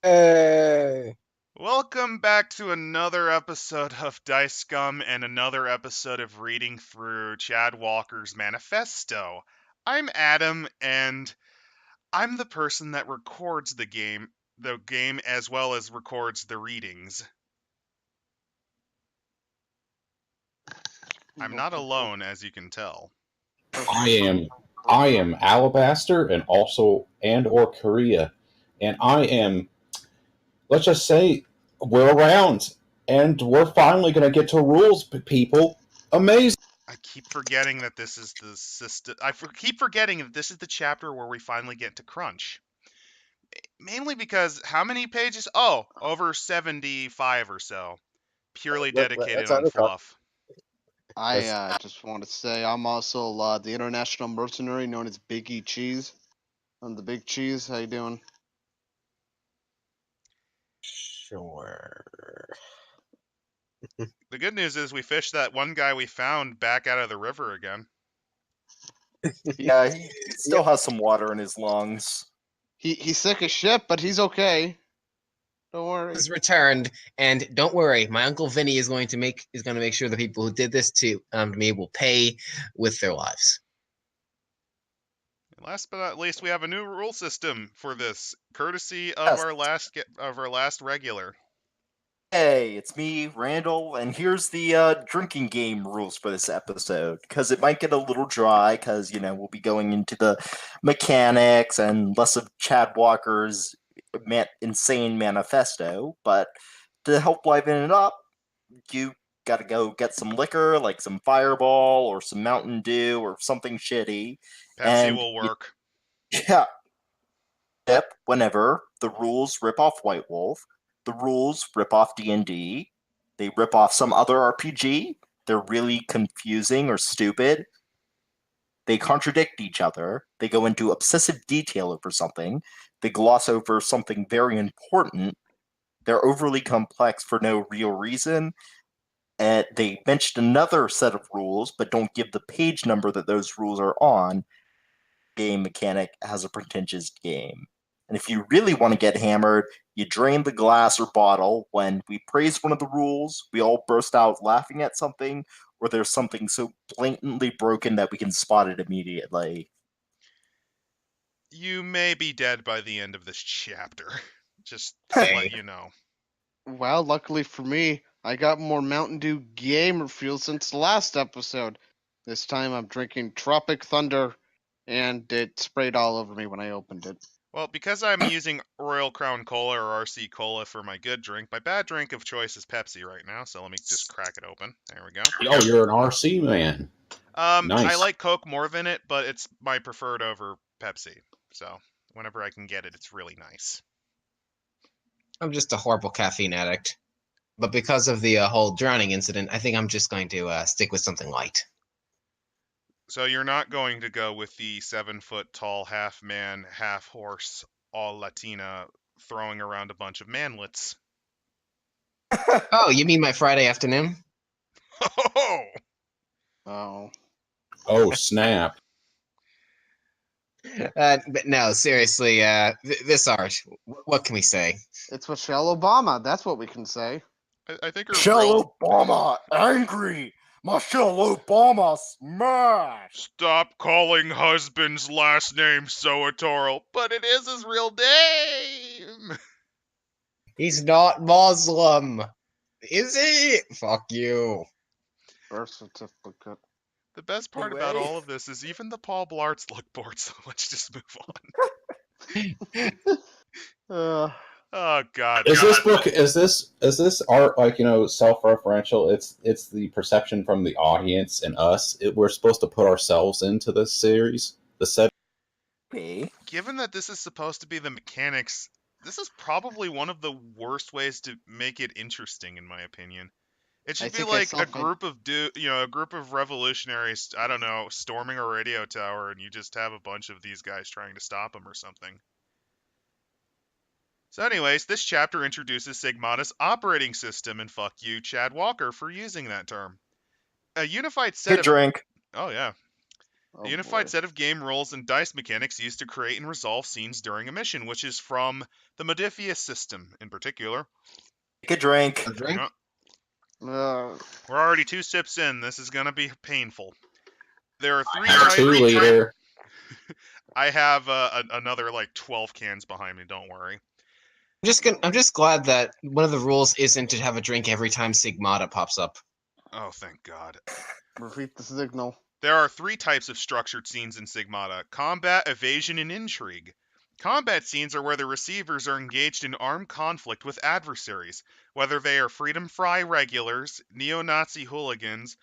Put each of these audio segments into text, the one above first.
Hey. Welcome back to another episode of Dice Scum and another episode of reading through Chad Walker's manifesto. I'm Adam, and I'm the person that records the game as well as records the readings. I'm not alone, as you can tell. I am Alabaster and also or Korea. And I am, let's just say we're around and we're finally gonna get to rules, people. Amazing. I keep forgetting that this is the system. Keep forgetting that this is the chapter where we finally get to crunch. Mainly because how many pages? Oh, over 75 or so. Purely dedicated Let's on undercut. fluff. I Let's, just want to say I'm also the international mercenary known as Big E Cheese. I'm the Big Cheese. How you doing? sure. The good news is we fished that one guy we found back out of the river again. Yeah, he still has some water in his lungs. He's sick as shit, but he's okay. Don't worry. Has returned, and don't worry, my uncle Vinny is going to make sure the people who did this to me will pay with their lives. And last but not least, we have a new rule system for this, courtesy of Yes. our last regular. Hey, it's me, Randall, and here's the drinking game rules for this episode. Because it might get a little dry, because, we'll be going into the mechanics and less of Chad Walker's insane manifesto. But to help liven it up, you gotta go get some liquor, like some Fireball or some Mountain Dew or something shitty. Pepsi will work. Yeah, whenever the rules rip off White Wolf, the rules rip off D&D, they rip off some other RPG, they're really confusing or stupid, they contradict each other, they go into obsessive detail over something, they gloss over something very important, they're overly complex for no real reason, and they mention another set of rules but don't give the page number that those rules are on, game mechanic has a pretentious game. And if you really want to get hammered, you drain the glass or bottle. When we praise one of the rules, we all burst out laughing at something, or there's something so blatantly broken that we can spot it immediately. You may be dead by the end of this chapter. Just to let you know. Well, luckily for me, I got more Mountain Dew gamer fuel since the last episode. This time I'm drinking Tropic Thunder, and it sprayed all over me when I opened it. Well, because I'm using Royal Crown Cola or RC Cola for my good drink, my bad drink of choice is Pepsi right now, so let me just crack it open. There we go. Oh, you're an RC man. I Nice. like Coke more than it, but it's my preferred over Pepsi. So whenever I can get it, it's really nice. I'm just a horrible caffeine addict, but because of the whole drowning incident, I think I'm just going to stick with something light. So you're not going to go with the 7-foot tall, half man, half horse, all Latina throwing around a bunch of manlets. Oh, you mean my Friday afternoon? Oh! Oh. Oh, snap. But no, seriously, this art, what can we say? It's Michelle Obama, that's what we can say. I think her Michelle Obama, angry! Michelle Obama, smash! Stop calling husband's last name Soatorl, but it is his real name! He's not Muslim! Is he? Fuck you. Birth certificate. The best part about all of this is even the Paul Blarts look bored, so let's just move on. Oh God! Is this book? Is this art like self-referential? It's the perception from the audience and us. We're supposed to put ourselves into this series. The set. Given that this is supposed to be the mechanics, this is probably one of the worst ways to make it interesting, in my opinion. It should be like a group of revolutionaries, I don't know, storming a radio tower, and you just have a bunch of these guys trying to stop them or something. So anyways, this chapter introduces Sigmata's operating system, and fuck you, Chad Walker, for using that term. A unified set Good drink. Oh, yeah. A unified set of game rules and dice mechanics used to create and resolve scenes during a mission, which is from the Modifius system in particular. Take a drink. We're already 2 sips in. This is going to be painful. There are 3 types. 2-liter. I have another 12 cans behind me. Don't worry. I'm just glad that one of the rules isn't to have a drink every time Sigmata pops up. Oh, thank God. Repeat the signal. There are 3 types of structured scenes in Sigmata: combat, evasion, and intrigue. Combat scenes are where the receivers are engaged in armed conflict with adversaries, whether they are Freedom Fry regulars, neo-Nazi hooligans,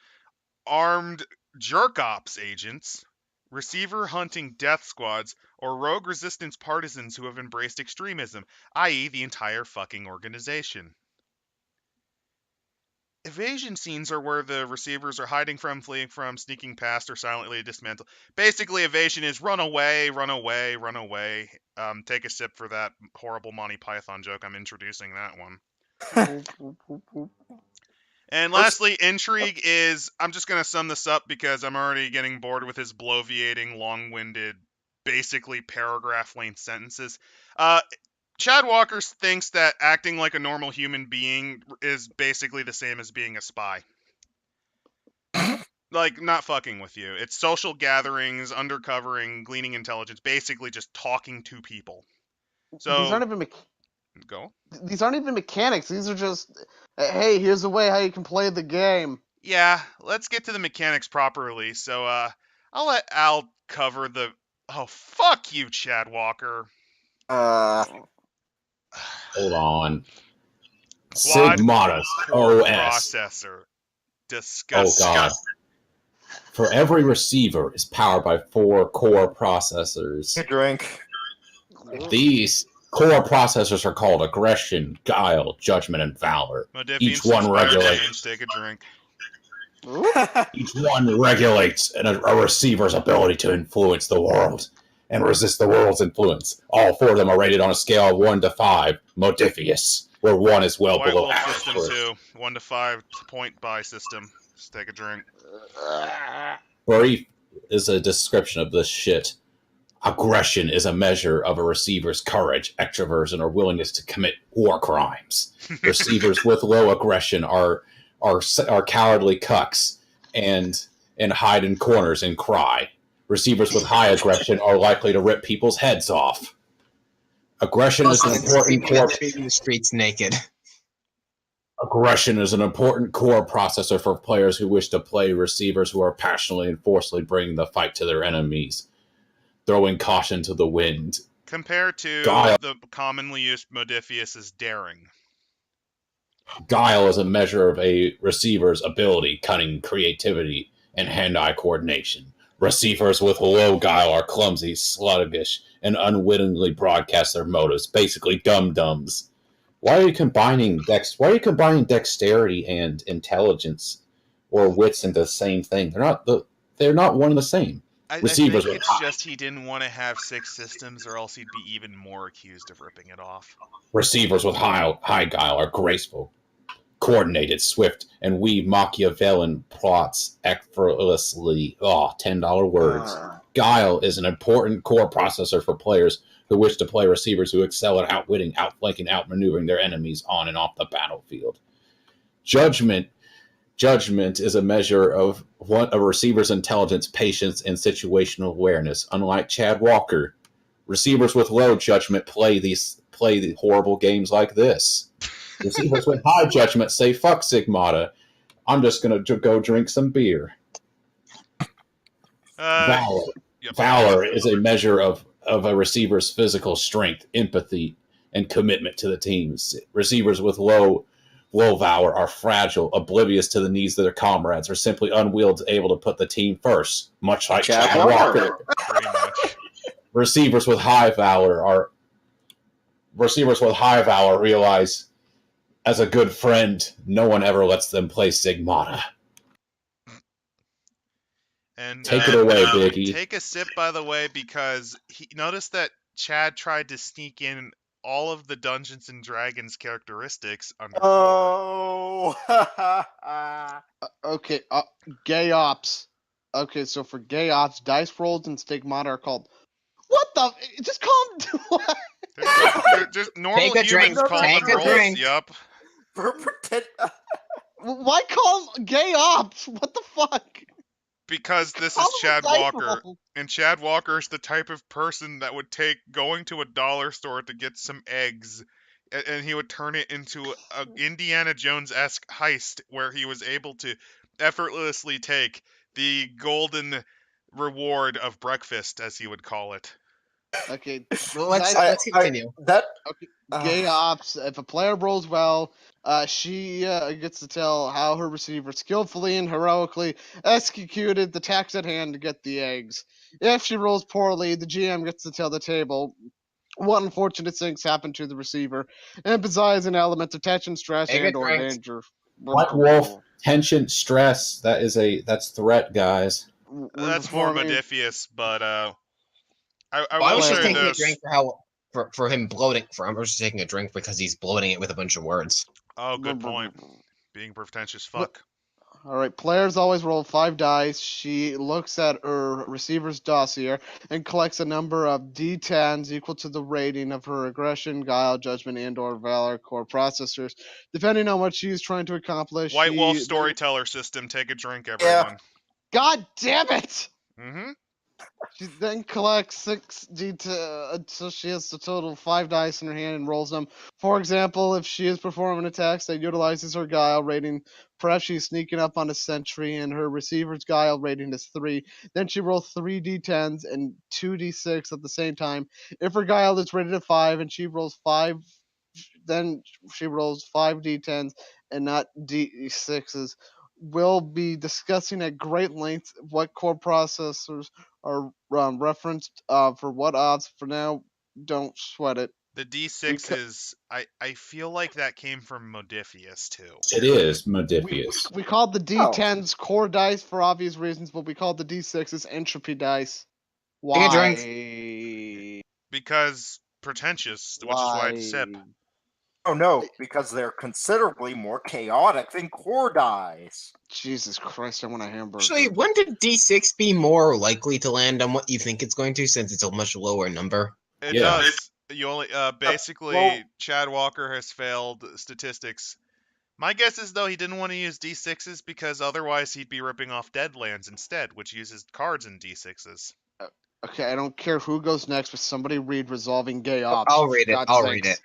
armed jerk-ops agents, receiver-hunting death squads, or rogue resistance partisans who have embraced extremism, i.e. the entire fucking organization. Evasion scenes are where the receivers are hiding from, fleeing from, sneaking past, or silently dismantle. Basically, evasion is run away, run away, run away. Take a sip for that horrible Monty Python joke. I'm introducing that one. And lastly, intrigue is, I'm just going to sum this up because I'm already getting bored with his bloviating, long-winded, basically paragraph-length sentences. Chad Walker thinks that acting like a normal human being is basically the same as being a spy. Not fucking with you. It's social gatherings, undercovering, gleaning intelligence, basically just talking to people. So these aren't even go. These aren't even mechanics. These are just, hey, here's a way how you can play the game. Yeah, let's get to the mechanics properly. So I'll let Al cover the. Oh, fuck you, Chad Walker. Hold on. Quad Sigmata's core OS. processor. Disgusting. Oh god. For every receiver is powered by 4 core processors. Drink. These core processors are called aggression, guile, judgment, and valor. Each one regulates. Take a drink. Each one regulates a receiver's ability to influence the world and resist the world's influence. All 4 of them are rated on a scale of 1 to 5. Modifius, where 1 is well White below Wolf average. system too. 1 to 5 point buy system. Just take a drink. Brief is a description of this shit. Aggression is a measure of a receiver's courage, extroversion, or willingness to commit war crimes. Receivers with low aggression are cowardly cucks and hide in corners and cry. Receivers with high aggression are likely to rip people's heads off. Aggression is an important core. In the streets naked. Aggression is an important core processor for players who wish to play receivers who are passionately and forcefully bringing the fight to their enemies, throwing caution to the wind. Compared to the commonly used Modifius as daring. Guile is a measure of a receiver's ability, cunning, creativity, and hand-eye coordination. Receivers with low guile are clumsy, sluggish, and unwittingly broadcast their motives, basically dum-dums. Why are you combining dexterity and intelligence or wits into the same thing? They're not one and the same. I think it's just he didn't want to have 6 systems, or else he'd be even more accused of ripping it off. Receivers with high guile are graceful, coordinated, swift, and weave Machiavellian plots effortlessly. $10 words. Guile is an important core processor for players who wish to play receivers who excel at outwitting, outflanking, outmaneuvering their enemies on and off the battlefield. Judgment is a measure of a receiver's intelligence, patience, and situational awareness. Unlike Chad Walker, receivers with low judgment play the horrible games like this. Receivers with high judgment say, fuck Sigmata, I'm just going to go drink some beer. Valor is a measure of a receiver's physical strength, empathy, and commitment to the teams. Receivers with low valor are fragile, oblivious to the needs of their comrades, or simply unwilled, able to put the team first, much like Chad Walker. Pretty much. Receivers with high valor realize, as a good friend, no one ever lets them play Sigmata. And take it away, Biggie. Take a sip, by the way, because he noticed that Chad tried to sneak in all of the Dungeons and Dragons characteristics under. Oh. Okay, gay ops. Okay, so for gay ops, dice rolls and Stigmata are called. What the? Just calm down. They're just normal Take a humans drink. call Take them a rolls. drink. Yup. Why call them gay ops? What the fuck? Because this Call is them a Chad dice Walker, roll. and Chad Walker is the type of person that would take going to a dollar store to get some eggs, and he would turn it into a Indiana Jones-esque heist where he was able to effortlessly take the golden reward of breakfast, as he would call it. Okay, Well, let's continue. okay. Gay ops. If a player rolls well, she gets to tell how her receiver skillfully and heroically executed the task at hand to get the eggs. If she rolls poorly, the GM gets to tell the table what unfortunate things happened to the receiver, emphasize an element of tension, stress, Take a and/or drink. danger. White Wolf, tension, stress. That's threat, guys. That's more Modifius, but I I will was just say taking a this. drink for him bloating. I was just taking a drink because he's bloating it with a bunch of words. Oh, good point. Being pretentious fuck. All right, players always roll 5 dice. She looks at her receiver's dossier and collects a number of D10s equal to the rating of her aggression, guile, judgment, and/or valor core processors, depending on what she's trying to accomplish. White Wolf storyteller system. Take a drink, everyone. God damn it! Mm-hmm. She then collects 6 D10, so she has a total of 5 dice in her hand and rolls them. For example, if she is performing attacks that utilizes her guile rating, perhaps she's sneaking up on a sentry and her receiver's guile rating is 3, then she rolls 3 D10s and 2 D6 at the same time. If her guile is rated at 5 and she rolls 5, then she rolls 5 D10s and not D6s. We'll be discussing at great length what core processors are referenced for what ops. For now, don't sweat it. The D6 is... I feel like that came from Modifius, too. It is Modifius. We called the D10s core dice for obvious reasons, but we called the D6s entropy dice. Why? Take a drink. Because pretentious, which is why it's SIP. Oh no, because they're considerably more chaotic than core dice. Jesus Christ, I want a hamburger. Actually, wouldn't D6 be more likely to land on what you think it's going to, since it's a much lower number? It does. You only basically Chad Walker has failed statistics. My guess is though he didn't want to use D6s because otherwise he'd be ripping off Deadlands instead, which uses cards in D6s. Okay, I don't care who goes next, but somebody read Resolving Gay Ops. I'll read it.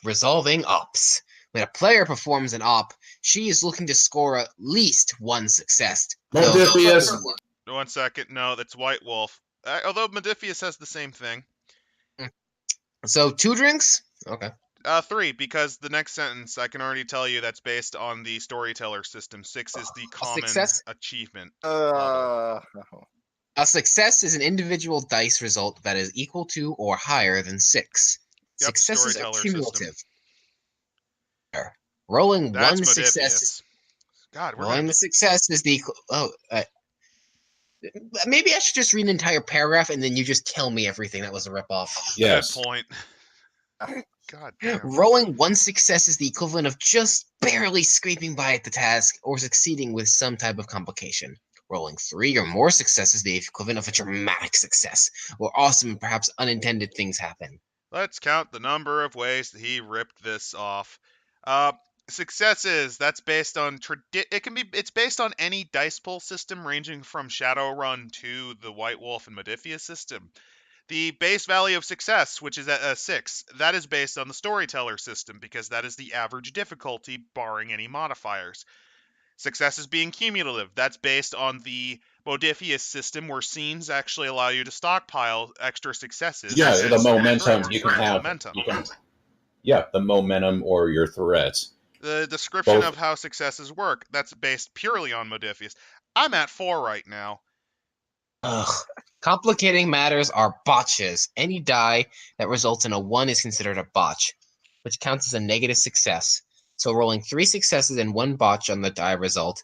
Resolving ops. When a player performs an op, she is looking to score at least 1 success. Modifius. 1 second. No, that's White Wolf. Although Modifius has the same thing. So 2 drinks? Okay. 3, because the next sentence, I can already tell you that's based on the storyteller system. 6 is the common achievement. A success is an individual dice result that is equal to or higher than 6. Yep, Successes are cumulative. Rolling that's 1 success. God, rolling the success is the maybe I should just read an entire paragraph and then you just tell me everything that was a ripoff. Yes. Good point. God damn. Rolling 1 success is the equivalent of just barely scraping by at the task or succeeding with some type of complication. Rolling 3 or more successes is the equivalent of a dramatic success, where awesome and perhaps unintended things happen. Let's count the number of ways that he ripped this off. Successes, that's based on it's based on any dice pool system ranging from Shadowrun to the White Wolf and Modifius system. The base value of success, which is at 6, that is based on the storyteller system because that is the average difficulty barring any modifiers. Success is being cumulative. That's based on the Modifius system where scenes actually allow you to stockpile extra successes. Yeah, the momentum you can have. Momentum. The momentum or your threats. The description of how successes work, that's based purely on Modifius. I'm at 4 right now. Ugh. Complicating matters are botches. Any die that results in a 1 is considered a botch, which counts as a negative success. So rolling 3 successes and 1 botch on the die result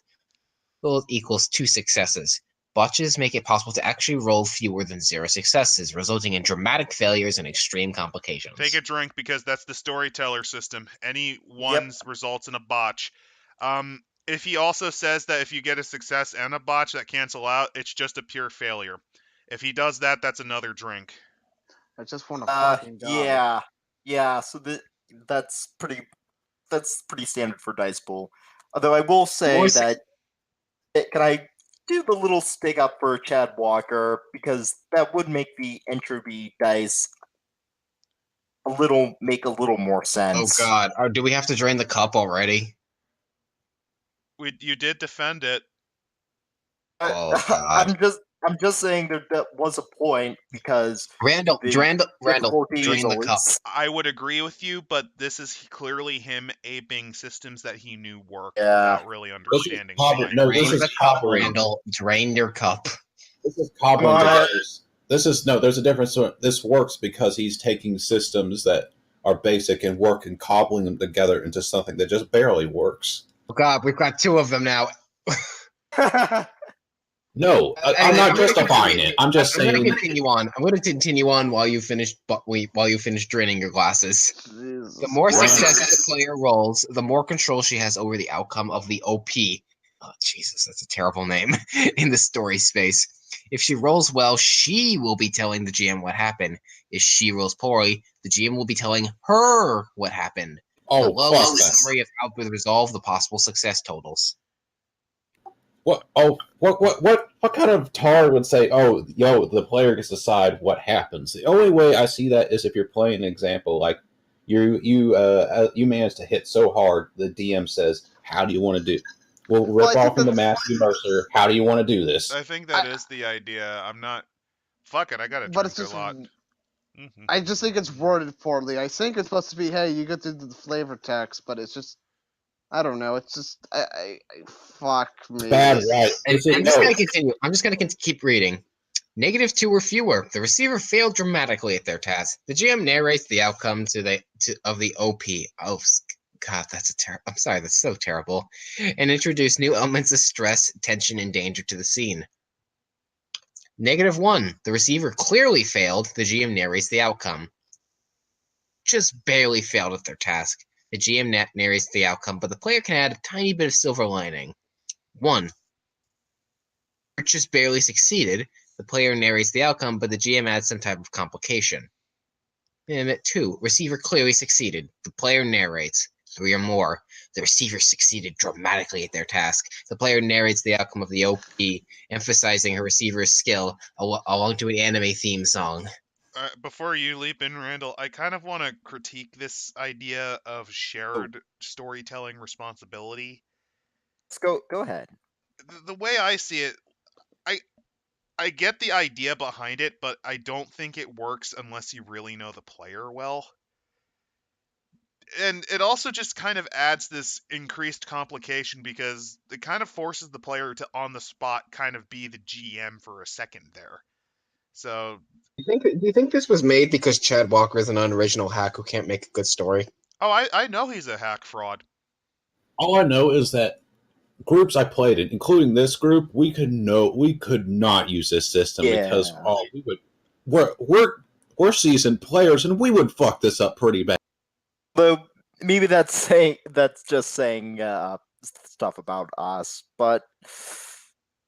equals 2 successes. Botches make it possible to actually roll fewer than 0 successes, resulting in dramatic failures and extreme complications. Take a drink because that's the storyteller system. Any ones results in a botch. if he also says that if you get a success and a botch that cancel out, it's just a pure failure. If he does that, that's another drink. I just want to fucking die. Yeah. So that's pretty standard for Dice Pool. Although I will say that, can I do the little stick up for Chad Walker, because that would make the entropy dice make a little more sense. Oh God! Do we have to drain the cup already? You did defend it. Oh God! I'm just saying that was a point, because Randall, drain the cup. I would agree with you, but this is clearly him aping systems that he knew worked Yeah. without really understanding. Drain the cup, Randall. Drain your cup. This is cobbling together. There's a difference. This works because he's taking systems that are basic and work and cobbling them together into something that just barely works. Oh God, we've got two of them now. No, I'm not justifying it. I'm just saying. I'm going to continue on. I'm going to continue on while you finish draining your glasses. The more success the player rolls, the more control she has over the outcome of the OP. Oh Jesus, that's a terrible name in the story space. If she rolls well, she will be telling the GM what happened. If she rolls poorly, the GM will be telling her what happened. Below is a summary of how to resolve the possible success totals. What kind of tar would say, oh, the player gets to decide what happens? The only way I see that is if you're playing an example like you managed to hit so hard, the DM says, how do you want to do? We'll rip off into Matthew Mercer. How do you want to do this? I think that is the idea. I'm not. Fuck it, I gotta drink a lot. I just think it's worded poorly. I think it's supposed to be, hey, you get to do the flavor text, but it's just, I don't know. It's just, fuck me. Bad, right? I'm just going to continue. I'm just going to keep reading. -2 or fewer. The receiver failed dramatically at their task. The GM narrates the outcome of the OP. Oh God, I'm sorry, that's so terrible. And introduce new elements of stress, tension, and danger to the scene. -1. The receiver clearly failed. The GM narrates the outcome. Just barely failed at their task. The GM narrates the outcome, but the player can add a tiny bit of silver lining. 1. Just barely succeeded. The player narrates the outcome, but the GM adds some type of complication. And 2. Receiver clearly succeeded. The player narrates. 3 or more. The receiver succeeded dramatically at their task. The player narrates the outcome of the OP, emphasizing her receiver's skill along to an anime theme song. Before you leap in, Randall, I kind of want to critique this idea of shared storytelling responsibility. Let's go ahead. The way I see it, I get the idea behind it, but I don't think it works unless you really know the player well. And it also just kind of adds this increased complication because it kind of forces the player to, on the spot, kind of be the GM for a second there. So, do you think this was made because Chad Walker is an unoriginal hack who can't make a good story? Oh, I know he's a hack fraud. All I know is that groups I played in, including this group, we could not use this system because we're seasoned players and we would fuck this up pretty bad. Though maybe that's just saying stuff about us, but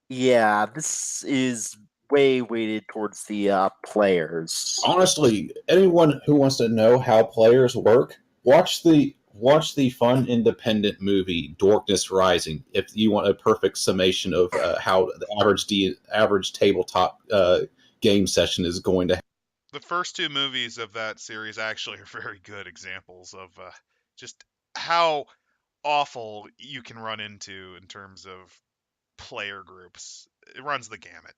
yeah, this is way weighted towards the players. Honestly, anyone who wants to know how players work, watch the fun independent movie Darkness Rising if you want a perfect summation of how the average tabletop game session is going to happen. The first 2 movies of that series actually are very good examples of just how awful you can run into in terms of player groups. It runs the gamut.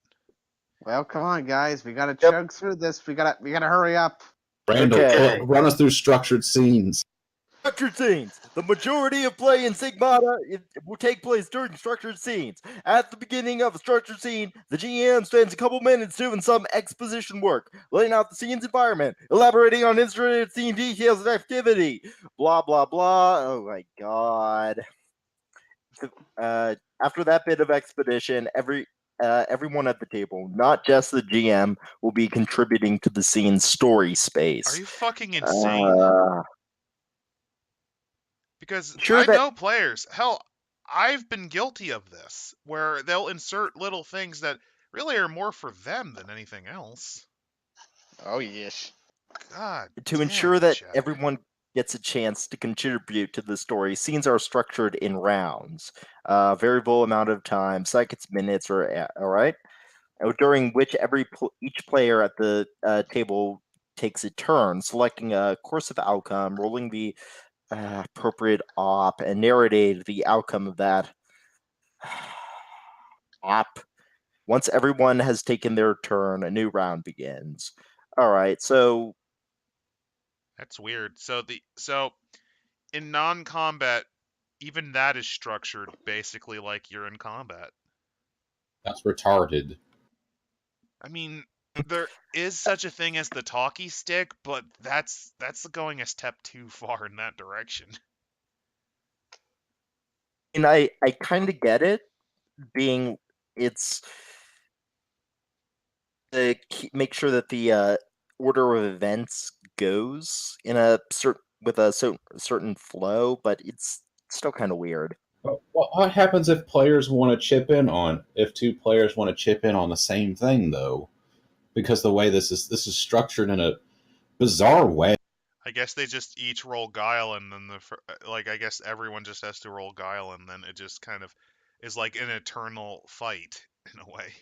Well, come on, guys. We gotta chug through this. We gotta hurry up. Randall, run us through structured scenes. Structured scenes. The majority of play in Sigmata will take place during structured scenes. At the beginning of a structured scene, the GM spends a couple minutes doing some exposition work, laying out the scene's environment, elaborating on instrumented scene details and activity. Blah, blah, blah. Oh my god. After that bit of expedition, everyone at the table, not just the GM, will be contributing to the scene's story space. Are you fucking insane? Because I know players. Hell, I've been guilty of this, where they'll insert little things that really are more for them than anything else. Oh, yes. God To damn ensure it, that Jack. everyone gets a chance to contribute to the story, scenes are structured in rounds. Variable amount of time, seconds, minutes, all right? During which each player at the table takes a turn, selecting a course of outcome, rolling the appropriate op, and narrating the outcome of that op. Once everyone has taken their turn, a new round begins. All right, so that's weird. So in non-combat, even that is structured basically like you're in combat. That's retarded. I mean, there is such a thing as the talkie stick, but that's going a step too far in that direction. and I kind of get it, being it's to make sure that the order of events goes in a certain flow, but it's still kind of weird. What happens if players want to chip in on if two players want to chip in on the same thing though? Because the way this is structured in a bizarre way. I guess they just each roll guile, and then I guess everyone just has to roll guile, and then it just kind of is like an eternal fight in a way.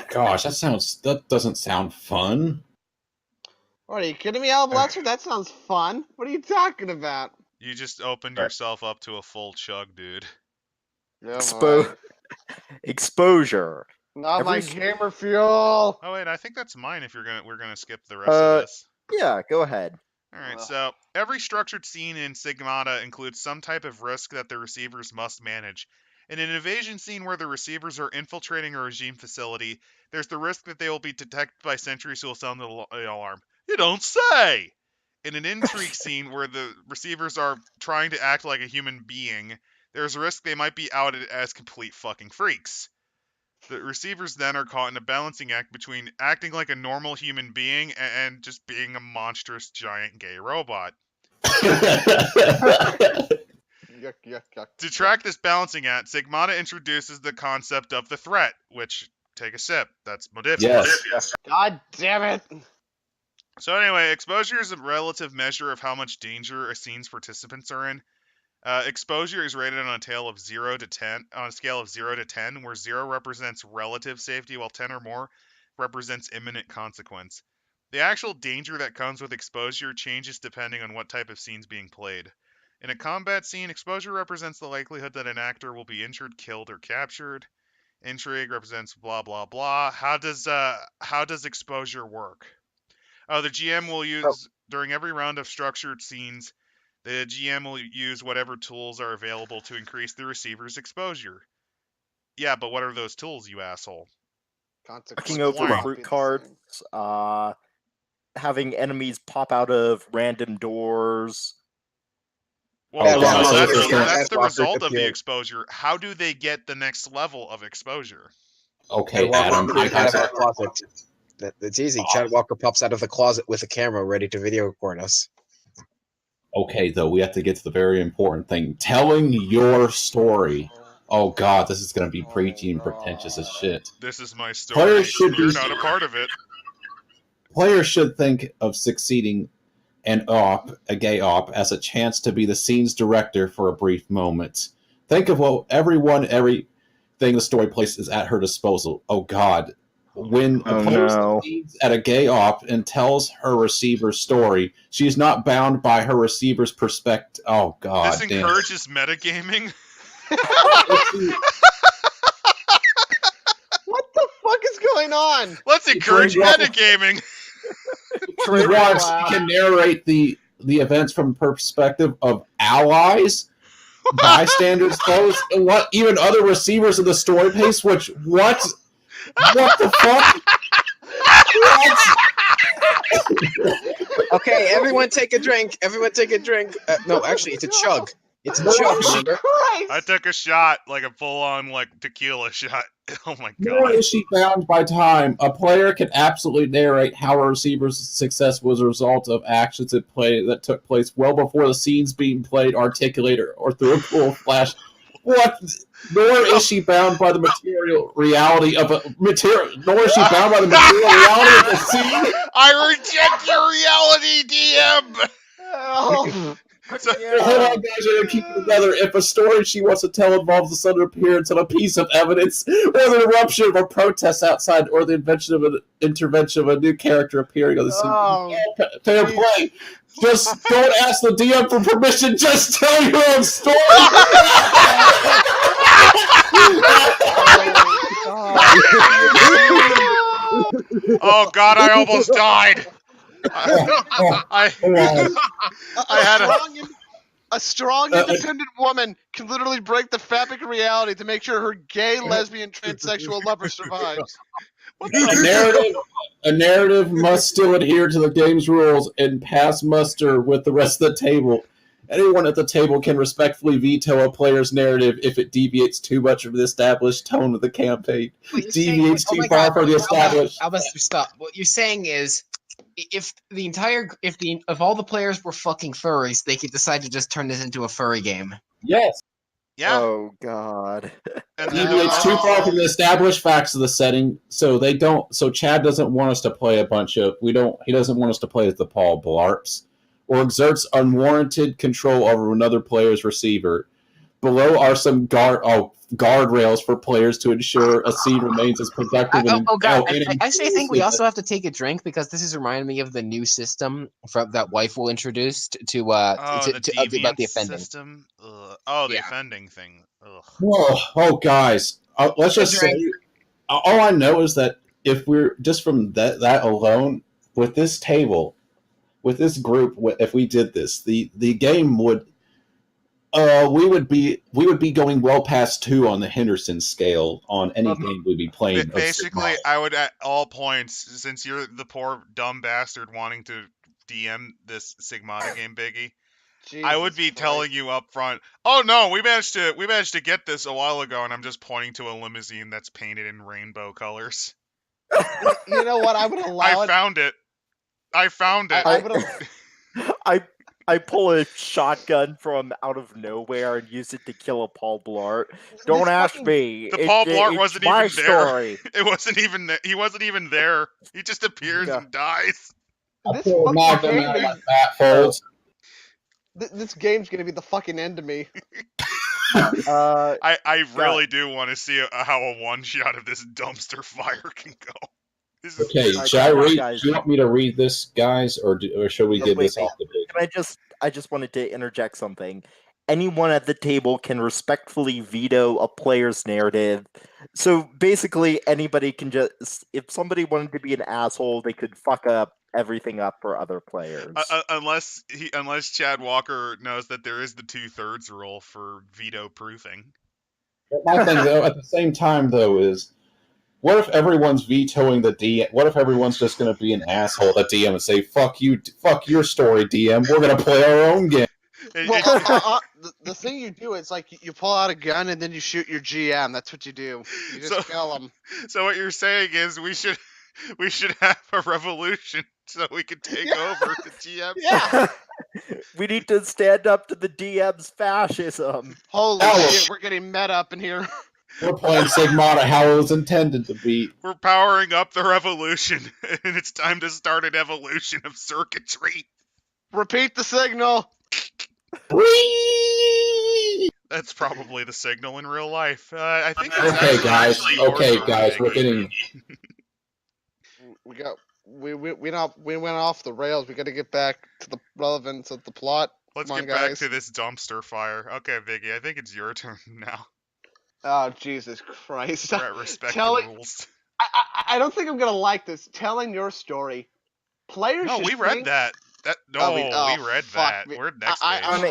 Gosh, that doesn't sound fun. What, are you kidding me, Alblaster? That sounds fun. What are you talking about? You just opened yourself up to a full chug, dude. Yeah, Exposure. Not my gamer fuel. Oh wait, I think that's mine. If we're gonna skip the rest of this. Yeah, go ahead. Alright, so every structured scene in Sigmata includes some type of risk that the receivers must manage. In an invasion scene where the receivers are infiltrating a regime facility, there's the risk that they will be detected by sentries who will sound the alarm. You don't say! In an intrigue scene where the receivers are trying to act like a human being, there's a risk they might be outed as complete fucking freaks. The receivers then are caught in a balancing act between acting like a normal human being and just being a monstrous giant gay robot. Yuck, yuck, yuck. To track this balancing act, Sigmata introduces the concept of the threat, which, take a sip, that's modifius. Yes. God damn it. So anyway, exposure is a relative measure of how much danger a scene's participants are in. Exposure is rated on a scale of 0 to 10, where 0 represents relative safety, while 10 or more represents imminent consequence. The actual danger that comes with exposure changes depending on what type of scene's being played. In a combat scene, exposure represents the likelihood that an actor will be injured, killed, or captured. Intrigue represents blah blah blah. How does exposure work? The GM will use during every round of structured scenes. The GM will use whatever tools are available to increase the receiver's exposure. Yeah, but what are those tools, you asshole? Knocking over fruit cards, having enemies pop out of random doors. Well, that's the result of the exposure. How do they get the next level of exposure? Okay, Adam. It's easy. Chad Walker pops out of the closet with a camera ready to video record us. Okay, though, we have to get to the very important thing. Telling your story. Oh, God, this is going to be preachy and pretentious as shit. This is my story. You're not a part of it. Players should think of succeeding a gay op, as a chance to be the scene's director for a brief moment. Think of everything the story places at her disposal. Oh, God. When a player succeeds at a gay op and tells her receiver's story, she's not bound by her receiver's perspective. Oh, God. This encourages metagaming? What the fuck is going on? Let's encourage metagaming! Once can narrate the events from the perspective of allies, bystanders, foes, and even other receivers of the story pace, what the fuck? Okay, everyone take a drink. No, actually, it's a chug. It's a chug, remember? I took a shot, like a full-on, tequila shot. Oh my god. Nor is she bound by time. A player can absolutely narrate how a receiver's success was a result of actions that took place well before the scenes being played, articulated, or through a cool flash What? Nor is she bound by the material reality of a material. Nor is she bound by the material reality of a scene. I reject your reality, DM. So, hold on, guys, we're gonna keep it together. If a story she wants to tell involves the sudden appearance of a piece of evidence, or the eruption of a protest outside, or the intervention of a new character appearing on the scene, fair play. Just don't ask the DM for permission. Just tell your own story. Oh God, I almost died. I had a strong, independent woman can literally break the fabric of reality to make sure her gay, lesbian, transsexual lover survives. A narrative must still adhere to the game's rules and pass muster with the rest of the table. Anyone at the table can respectfully veto a player's narrative if it deviates too much from the established tone of the campaign. Deviates too far from the established. Albus, stop. What you're saying is, if all the players were fucking furries, they could decide to just turn this into a furry game. Yes. Yeah. Oh God. Deviates too far from the established facts of the setting, so they don't. So Chad doesn't want us to play a bunch of. He doesn't want us to play as the Paul Blarps, or exerts unwarranted control over another player's receiver. Below are some guardrails for players to ensure a scene remains as productive. I actually think we also have to take a drink because this is reminding me of the new system that Waifu introduced about the offending system. The offending thing. Ugh. Whoa, guys, let's just say, all I know is that if we're just from that alone, with this table, with this group, if we did this, the game would. We would be going well past 2 on the Henderson scale on any game we'd be playing. Basically, I would at all points, since you're the poor dumb bastard wanting to DM this Sigmata game, Biggie, I would be telling you up front. Oh no, we managed to get this a while ago, and I'm just pointing to a limousine that's painted in rainbow colors. You know what? I would allow it. I found it. I pull a shotgun from out of nowhere and use it to kill a Paul Blart. Don't ask me. The Paul Blart wasn't even there. It wasn't even there. He wasn't even there. He just appears and dies. This game's gonna be the fucking end of me. I really do want to see how a one shot of this dumpster fire can go. Okay, should I read? Do you want me to read this, guys, or should we get this off the page? I just wanted to interject something. Anyone at the table can respectfully veto a player's narrative. So basically, anybody can just, if somebody wanted to be an asshole, they could fuck up everything up for other players. Unless Chad Walker knows that there is the 2/3 rule for veto proofing. My thing, though, at the same time, though, is. What if everyone's vetoing the DM? What if everyone's just going to be an asshole at DM and say, fuck you, fuck your story, DM, we're going to play our own game? Well, the thing you do is, like, you pull out a gun and then you shoot your GM. That's what you do. You just kill him. So what you're saying is we should have a revolution so we can take over the GM? Yeah! We need to stand up to the DM's fascism. Holy shit, we're getting meta up in here. We're playing Sigmata how it was intended to be. We're powering up the revolution, and it's time to start an evolution of circuitry. Repeat the signal. That's probably the signal in real life. I think. Okay, guys. We're getting. We went off the rails. We got to get back to the relevance of the plot. Let's get back to this dumpster fire. Okay, Biggie, I think it's your turn now. Oh, Jesus Christ. Respect the rules. I don't think I'm going to like this. Telling your story. Players No, we read that. We read that. We're next page. On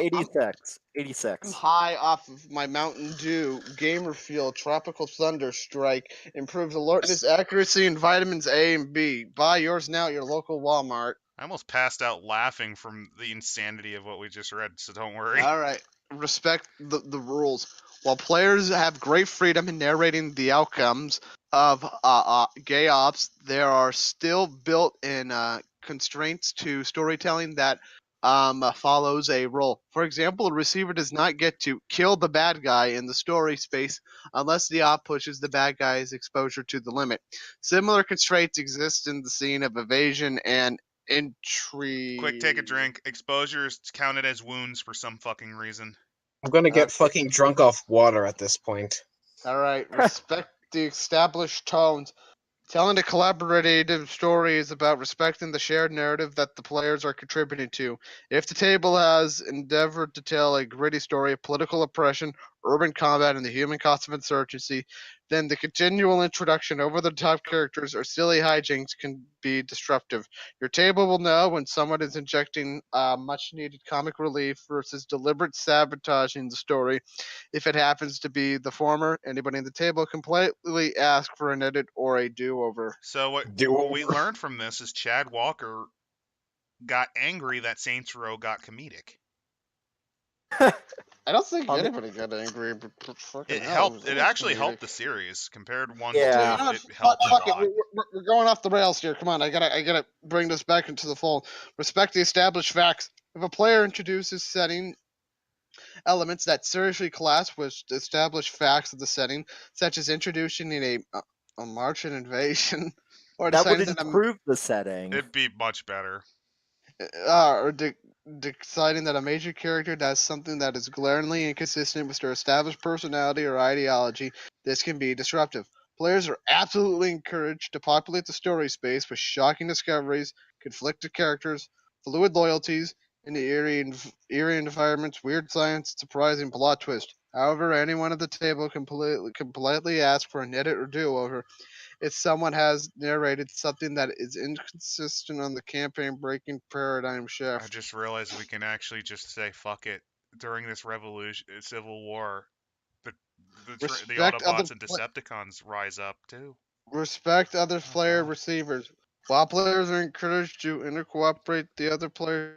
86. I'm high off of my Mountain Dew, Gamer Fuel, Tropical Thunder Strike, improves alertness, accuracy, and vitamins A and B. Buy yours now at your local Walmart. I almost passed out laughing from the insanity of what we just read, so don't worry. Alright. Respect the rules. While players have great freedom in narrating the outcomes of gay ops, there are still built-in constraints to storytelling that follows a role. For example, a receiver does not get to kill the bad guy in the story space unless the op pushes the bad guy's exposure to the limit. Similar constraints exist in the scene of evasion and intrigue. Quick, take a drink. Exposure is counted as wounds for some fucking reason. I'm gonna get fucking drunk off water at this point. All right, respect the established tones. Telling a collaborative story is about respecting the shared narrative that the players are contributing to. If the table has endeavored to tell a gritty story of political oppression, urban combat, and the human cost of insurgency, then the continual introduction over the top characters or silly hijinks can be disruptive. Your table will know when someone is injecting much needed comic relief versus deliberate sabotaging the story. If it happens to be the former, anybody in the table can politely ask for an edit or a do-over. So what we learned from this is Chad Walker got angry that Saints Row got comedic. I don't think anybody got angry. It helped. It actually helped the series compared one Yeah. to two. It helped a lot. We're going off the rails here. Come on, I gotta bring this back into the fold. Respect the established facts. If a player introduces setting elements that seriously clash with established facts of the setting, such as introducing a Martian invasion, or That would deciding improve the setting. It'd be much better. or deciding that a major character does something that is glaringly inconsistent with their established personality or ideology, this can be disruptive. Players are absolutely encouraged to populate the story space with shocking discoveries, conflicted characters, fluid loyalties, and the eerie environments, weird science, surprising plot twist. However, anyone at the table can politely ask for an edit or do-over if someone has narrated something that is inconsistent on the campaign-breaking paradigm shift. I just realized we can actually just say fuck it. During this Civil War, the Autobots and Decepticons rise up too. Respect other player receivers. While players are encouraged to intercooperate the other players.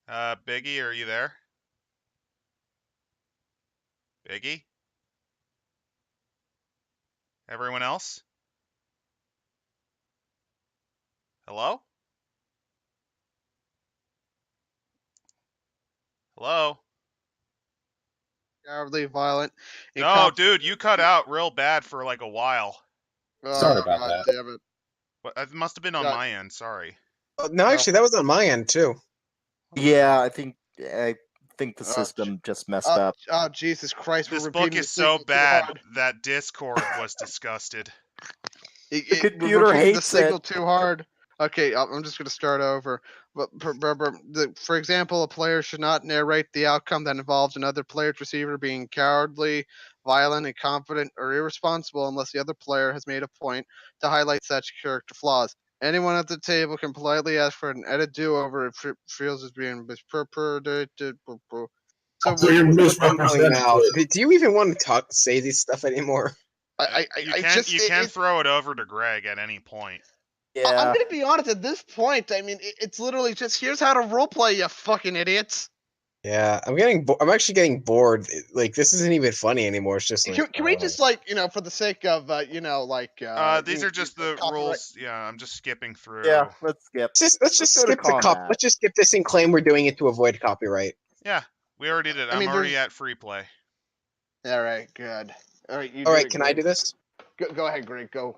Biggie, are you there? Biggie? Everyone else? Hello? Hello? Cowardly, violent. No, dude, you cut out real bad for like a while. Sorry about that. Damn it. It must have been on my end. Sorry. No, actually, that was on my end too. Yeah, I think the system just messed up. Oh, Jesus Christ! This book is so bad that Discord was disgusted. The computer hates the signal too hard. Okay, I'm just going to start over. But for example, a player should not narrate the outcome that involves another player's receiver being cowardly, violent, incompetent, or irresponsible unless the other player has made a point to highlight such character flaws. Anyone at the table can politely ask for an edit do-over if it feels as being misinterpreted. So now, do you even want to say this stuff anymore? You can throw it over to Greg at any point. Yeah. I'm gonna be honest. At this point, I mean, it's literally just here's how to roleplay, you fucking idiots. Yeah, I'm actually getting bored. Like, this isn't even funny anymore. It's just like, can we just for the sake of these are just the rules. Yeah, I'm just skipping through. Yeah, let's skip. Let's just skip the let's just skip this and claim we're doing it to avoid copyright. Yeah, we already did. I'm already at free play. All right, good. All right, can I do this? Go ahead, Greg. Go.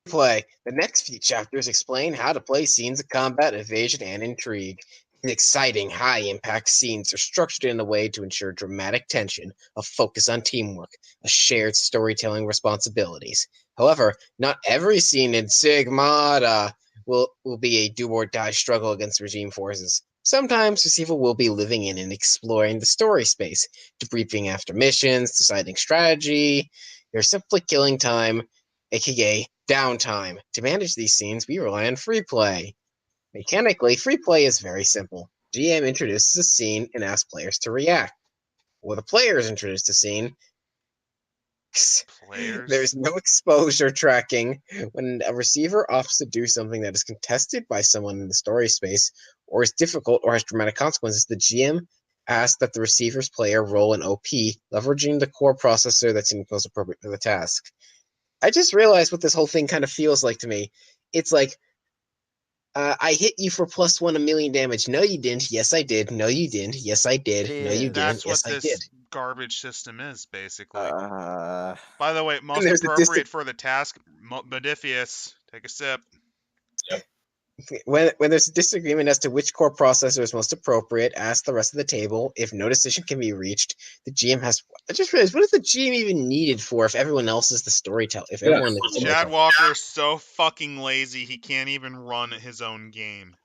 Play. The next few chapters explain how to play scenes of combat, evasion, and intrigue. These exciting, high-impact scenes are structured in a way to ensure dramatic tension, a focus on teamwork, a shared storytelling responsibilities. However, not every scene in Sigmata will be a do-or-die struggle against regime forces. Sometimes receiver will be living in and exploring the story space, debriefing after missions, deciding strategy, or simply killing time, aka downtime. To manage these scenes, we rely on free play. Mechanically, free play is very simple. GM introduces a scene and asks players to react. When the players introduce the scene, there's no exposure tracking. When a receiver opts to do something that is contested by someone in the story space, or is difficult or has dramatic consequences, the GM asks that the receiver's player roll an OP, leveraging the core processor that seems most appropriate for the task. I just realized what this whole thing kind of feels like to me. It's like I hit you for +1 1,000,000 damage. No, you didn't. Yes, I did. No, you didn't. Yes, I did. No, you didn't. That's Yes, what I did. this garbage system is, basically. Uh, By the way, most appropriate for the task, Modifius. Take a sip. When there's a disagreement as to which core processor is most appropriate, ask the rest of the table. If no decision can be reached, the GM has. I just realized, what is the GM even needed for if everyone else is the storyteller? If everyone is the Chad Walker is so fucking lazy he can't even run his own game.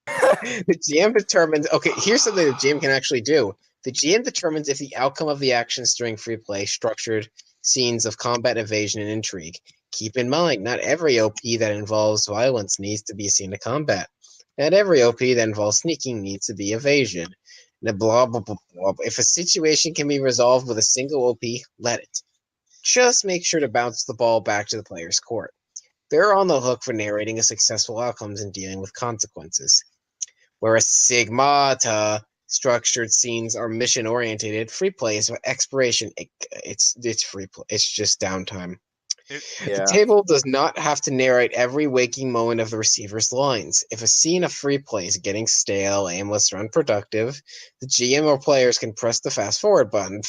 The GM determines. Okay, here's something the GM can actually do. The GM determines if the outcome of the actions during free play structured scenes of combat, evasion, and intrigue. Keep in mind, not every OP that involves violence needs to be a scene of combat. Not every OP that involves sneaking needs to be evasion. Blah, blah, blah, blah. If a situation can be resolved with a single OP, let it. Just make sure to bounce the ball back to the player's court. They're on the hook for narrating a successful outcomes and dealing with consequences. Whereas Sigmata structured scenes are mission oriented, free play is exploration. It's free play. It's just downtime. The table does not have to narrate every waking moment of the receiver's lines. If a scene of free play is getting stale, aimless, or unproductive, the GM or players can press the fast forward button,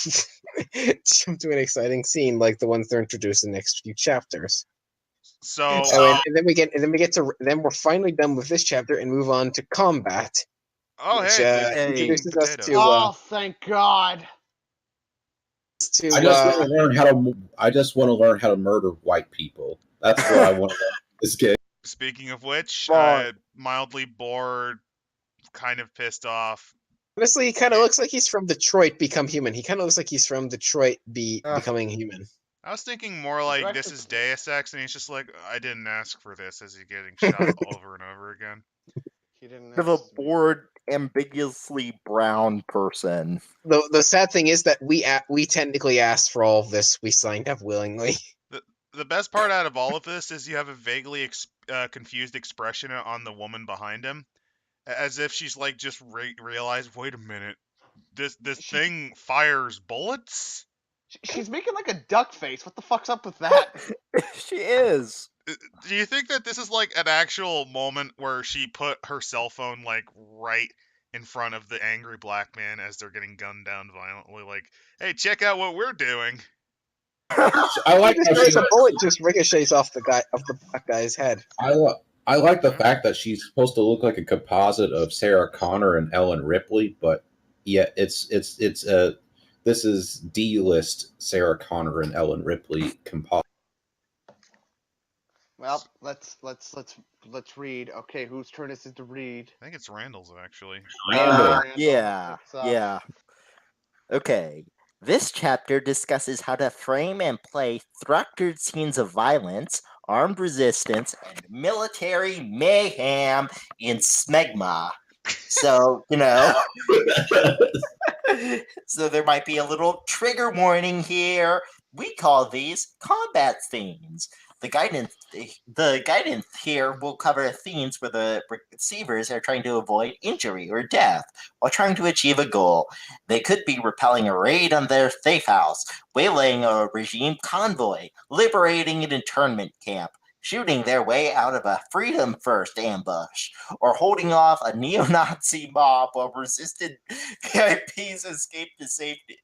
jump to an exciting scene like the ones they're introduced in the next few chapters. So then we're finally done with this chapter and move on to combat. Which, introduces us to. Oh, thank God! I just want to learn how to. I just want to learn how to murder white people. That's what I want to learn this game. Speaking of which, mildly bored, kind of pissed off. Honestly, he kind of looks like he's from Detroit Become Human. He kind of looks like he's from Detroit Becoming Human. I was thinking more like this is Deus Ex, and he's just like, I didn't ask for this, as he's getting shot over and over again. He didn't have a bored, ambiguously brown person. The sad thing is that we technically asked for all of this. We signed up willingly. The best part out of all of this is you have a vaguely confused expression on the woman behind him, as if she's like just realized, wait a minute, this thing fires bullets? She's making like a duck face. What the fuck's up with that? She is. Do you think that this is like an actual moment where she put her cell phone like right in front of the angry black man as they're getting gunned down violently? Like, hey, check out what we're doing. I like how a bullet just ricochets off the black guy's head. I like the fact that she's supposed to look like a composite of Sarah Connor and Ellen Ripley, but yeah, this is D-list Sarah Connor and Ellen Ripley composite. Well, let's read. Okay, whose turn is it to read? I think it's Randall's actually. Randall. Yeah. Okay. This chapter discusses how to frame and play structured scenes of violence, armed resistance, and military mayhem in Smegma. So, so there might be a little trigger warning here. We call these combat scenes. The guidance here will cover scenes where the receivers are trying to avoid injury or death while trying to achieve a goal. They could be repelling a raid on their safe house, waylaying a regime convoy, liberating an internment camp, shooting their way out of a Freedom First ambush, or holding off a neo-Nazi mob while resisted VIPs escape to safety.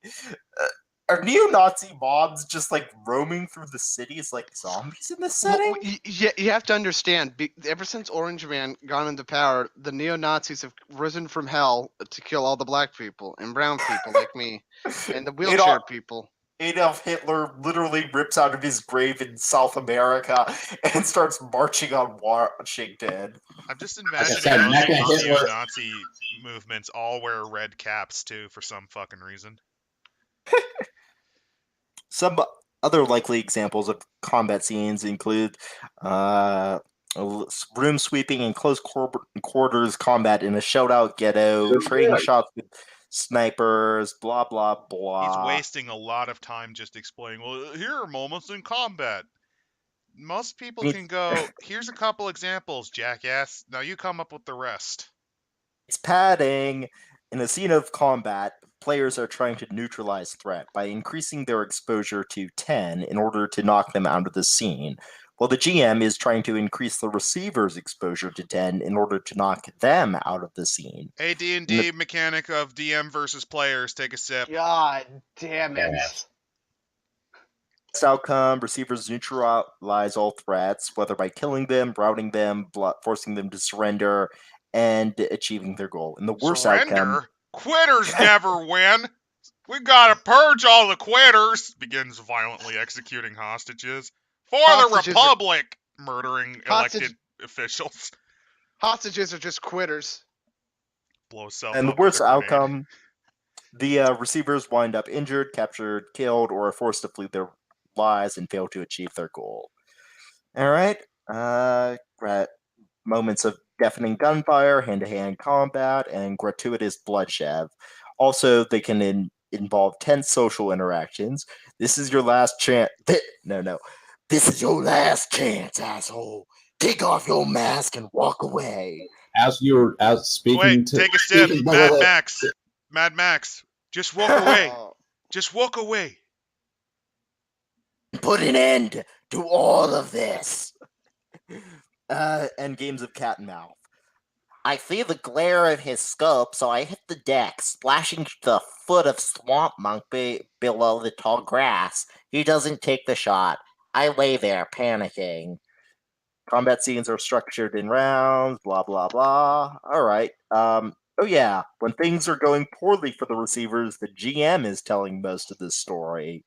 Are neo-Nazi mobs just like roaming through the cities like zombies in this setting? Well, you have to understand, ever since Orange Man got into power, the neo-Nazis have risen from hell to kill all the black people and brown people like me and the wheelchair people. Adolf Hitler literally rips out of his grave in South America and starts marching on Washington. I'm just imagining most of these neo-Nazi movements all wear red caps too for some fucking reason. Some other likely examples of combat scenes include room sweeping and close quarters combat in a shootout ghetto, trading shots with snipers, blah, blah, blah. He's wasting a lot of time just explaining, well, here are moments in combat. Most people can go, here's a couple examples, jackass. Now you come up with the rest. It's padding. In a scene of combat, players are trying to neutralize threat by increasing their exposure to 10 in order to knock them out of the scene. while the GM is trying to increase the receiver's exposure to 10 in order to knock them out of the scene. A D&D mechanic of DM versus players. Take a sip. God damn it. Best outcome, receivers neutralize all threats, whether by killing them, routing them, forcing them to surrender, and achieving their goal. And the worst outcome... Quitters never win! We gotta purge all the quitters! Begins violently executing hostages. For the Republic! Murdering elected officials. Hostages are just quitters. Blow self and the up worst with a grenade. outcome, the receivers wind up injured, captured, killed, or are forced to flee their lives and fail to achieve their goal. Alright, moments of deafening gunfire, hand-to-hand combat, and gratuitous bloodshed. Also, they can involve tense social interactions. This is your last chance. No. This is your last chance, asshole. Take off your mask and walk away. As speaking Wait, to... take a sip. Mad Max. Just walk away. Just walk away. Put an end to all of this. And games of cat and mouse. I see the glare of his scope, so I hit the deck, splashing to the foot of Swamp Monk below the tall grass. He doesn't take the shot. I lay there, panicking. Combat scenes are structured in rounds, blah, blah, blah. Alright. Oh yeah, when things are going poorly for the receivers, the GM is telling most of the story.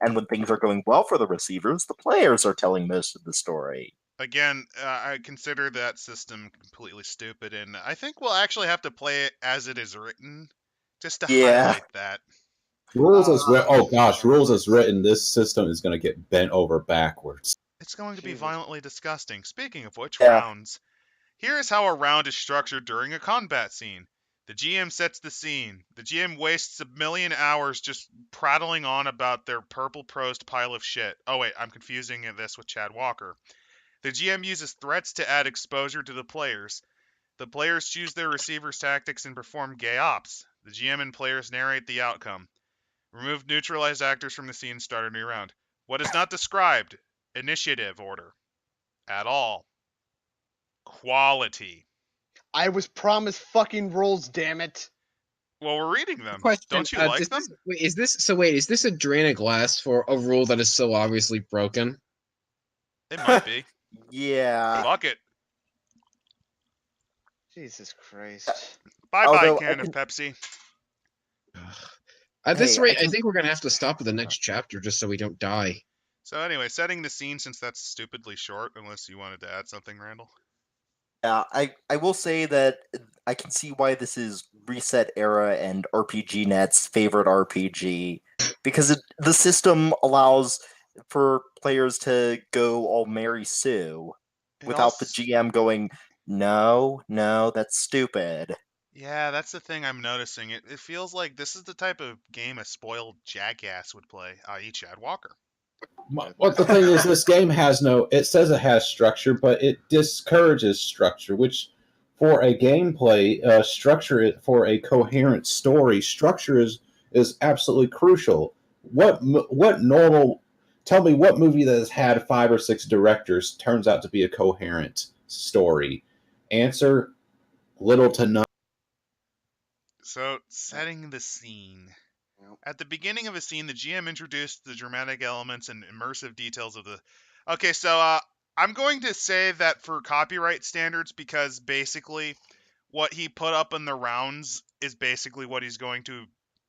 And when things are going well for the receivers, the players are telling most of the story. Again, I consider that system completely stupid, and I think we'll actually have to play it as it is written, just to highlight that. Rules as written, this system is going to get bent over backwards. It's going to be violently disgusting. Speaking of which, rounds. Here is how a round is structured during a combat scene. The GM sets the scene. The GM wastes 1,000,000 hours just prattling on about their purple-prosed pile of shit. Oh wait, I'm confusing this with Chad Walker. The GM uses threats to add exposure to the players. The players choose their receiver's tactics and perform gay ops. The GM and players narrate the outcome. Remove neutralized actors from the scene, start a new round. What is not described? Initiative order. At all. Quality. I was promised fucking rules, damn it. Well, we're reading them. Question, Don't you like them? Is this a drain of glass for a rule that is so obviously broken? It might be. Yeah. Fuck it. Jesus Christ. Bye-bye, can of Pepsi. At this rate, I think we're going to have to stop at the next chapter just so we don't die. So anyway, setting the scene, since that's stupidly short, unless you wanted to add something, Randall. Yeah, I will say that I can see why this is Reset Era and RPG Net's favorite RPG, because the system allows for players to go all Mary Sue without the GM going, no, that's stupid. Yeah, that's the thing I'm noticing. It feels like this is the type of game a spoiled jackass would play, i.e. Chad Walker. What the thing is, this game has it says it has structure, but it discourages structure, which for a gameplay, structure for a coherent story, structure is absolutely crucial. Tell me what movie that has had 5 or 6 directors turns out to be a coherent story? Answer, little to none. So, setting the scene. At the beginning of a scene, the GM introduced the dramatic elements and immersive details of the... Okay, so I'm going to say that for copyright standards, because basically what he put up in the rounds is basically what he's going to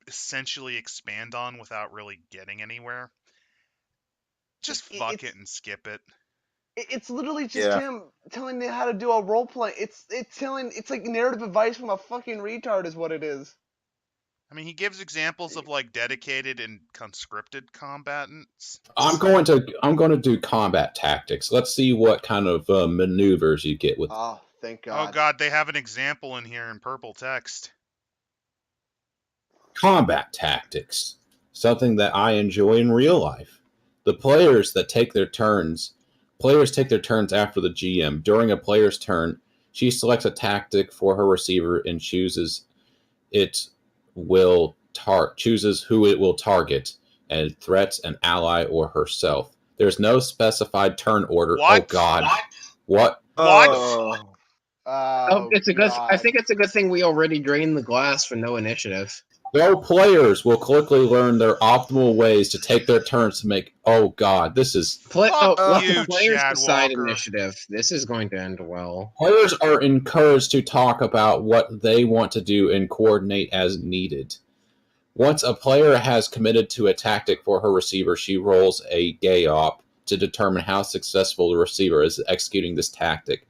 essentially expand on without really getting anywhere. Just fuck it and skip it. It's literally just him telling me how to do a role play. It's like narrative advice from a fucking retard is what it is. I mean, he gives examples of like dedicated and conscripted combatants. I'm going to do combat tactics. Let's see what kind of maneuvers you get with. Oh, thank God. Oh God, they have an example in here in purple text. Combat tactics, something that I enjoy in real life. The players take their turns after the GM. During a player's turn, she selects a tactic for her receiver and chooses who it will target, and threats an ally or herself. There's no specified turn order. What? Oh God! What? What? It's a good. I think it's a good thing we already drained the glass for no initiative. No players will quickly learn their optimal ways to take their turns to make. Oh God, this is. Fuck let you, the players Chad decide Walker. initiative. This is going to end well. Players are encouraged to talk about what they want to do and coordinate as needed. Once a player has committed to a tactic for her receiver, she rolls a gay-op to determine how successful the receiver is executing this tactic.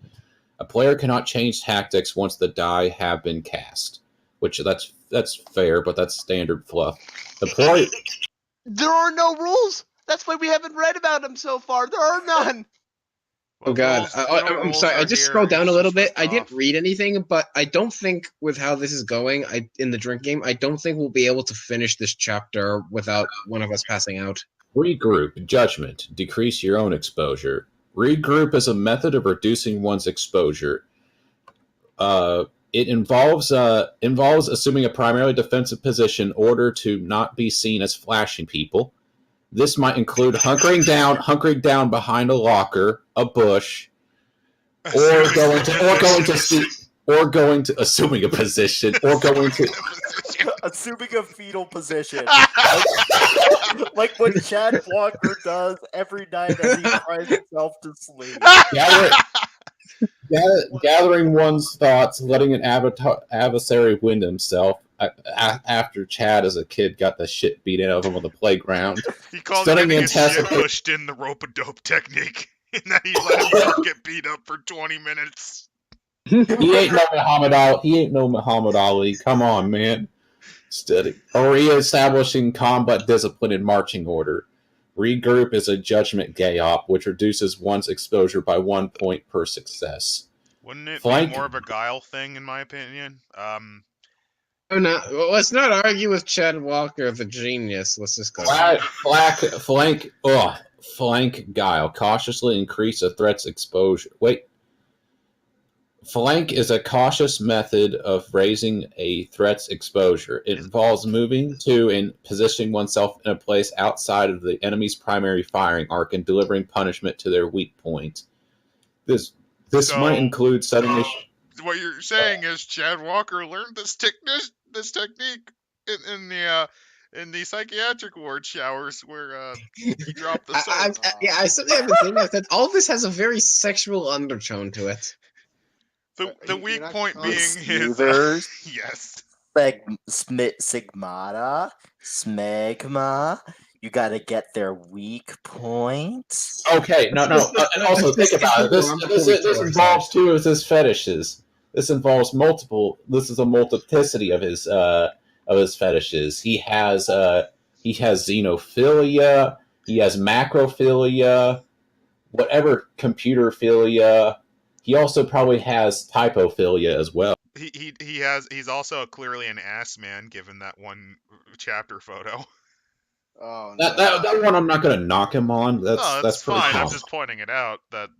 A player cannot change tactics once the die have been cast, which that's fair, but that's standard fluff. There are no rules. That's why we haven't read about them so far. There are none. Oh God, I'm sorry. I just scrolled down a little bit. I didn't read anything, but I don't think with how this is going, in the drink game, I don't think we'll be able to finish this chapter without one of us passing out. Regroup, judgment, decrease your own exposure. Regroup is a method of reducing one's exposure. It involves assuming a primarily defensive position in order to not be seen as flashing people. This might include hunkering down behind a locker, a bush, or going to assuming a position, or going to assuming a fetal position, like what Chad Walker does every night as he cries himself to sleep. Gathering one's thoughts, letting an adversary win himself. After Chad as a kid got the shit beat out of him on the playground. He called it getting his shit pushed in the rope-a-dope technique. And then he let himself get beat up for 20 minutes. He ain't no Muhammad Ali. Come on, man. Steady. Or re-establishing combat discipline and marching order. Regroup is a judgment gay-op, which reduces one's exposure by 1 point per success. Wouldn't it be more of a guile thing, in my opinion? Let's not argue with Chad Walker, the genius. Let's just go. Flank guile. Cautiously increase a threat's exposure. Flank is a cautious method of raising a threat's exposure. It involves moving to and positioning oneself in a place outside of the enemy's primary firing arc and delivering punishment to their weak point. This might include setting a... What you're saying is Chad Walker learned this technique in the psychiatric ward showers where he dropped the soap. I certainly have a thing that all this has a very sexual undertone to it. The weak point being his yes. Sigmata, smegma. You gotta get their weak points. Okay, no. And also think about it. This involves two of his fetishes. This involves multiple. This is a multiplicity of his fetishes. He has xenophilia. He has macrophilia. Whatever computerphilia. He also probably has typophilia as well. He's also clearly an ass man, given that one chapter photo. Oh, no. That one I'm not going to knock him on. That's fine. Common. I'm just pointing it out that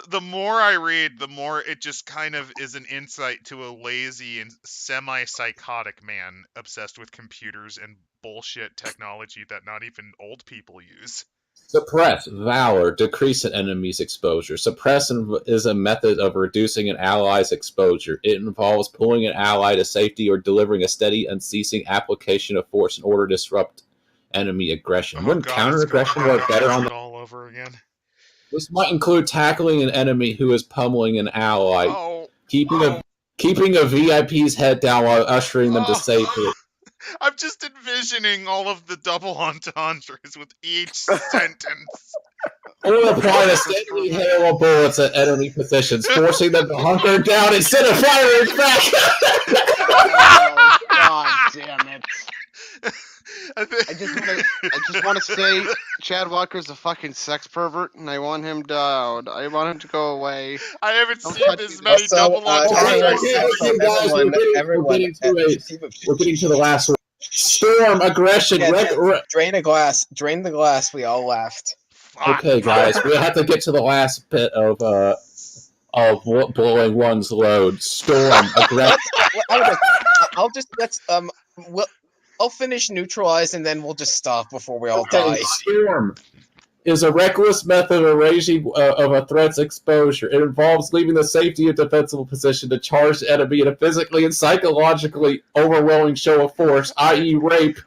the more I read, the more it just kind of is an insight to a lazy and semi-psychotic man obsessed with computers and bullshit technology that not even old people use. Suppress, valor, decrease an enemy's exposure. Suppress is a method of reducing an ally's exposure. It involves pulling an ally to safety or delivering a steady, unceasing application of force in order to disrupt enemy aggression. Wouldn't counter-aggression work better on the... all over again? This might include tackling an enemy who is pummeling an ally, keeping a VIP's head down while ushering them to safety. I'm just envisioning all of the double entendres with each sentence. Or apply a steady hail of bullets at enemy positions, forcing them to hunker down instead of firing back. Oh, God damn it. I just want to say Chad Walker's a fucking sex pervert, and I want him to go away. I haven't seen as many double entendres. We're getting to the last one. Storm, aggression, drain the glass. We all laughed. Okay, guys, we have to get to the last bit of blowing one's load. Storm, aggression. I'll finish neutralize, and then we'll just stop before we all die. Storm is a reckless method of raging of a threat's exposure. It involves leaving the safety and defensible position to charge the enemy in a physically and psychologically overwhelming show of force, i.e. rape.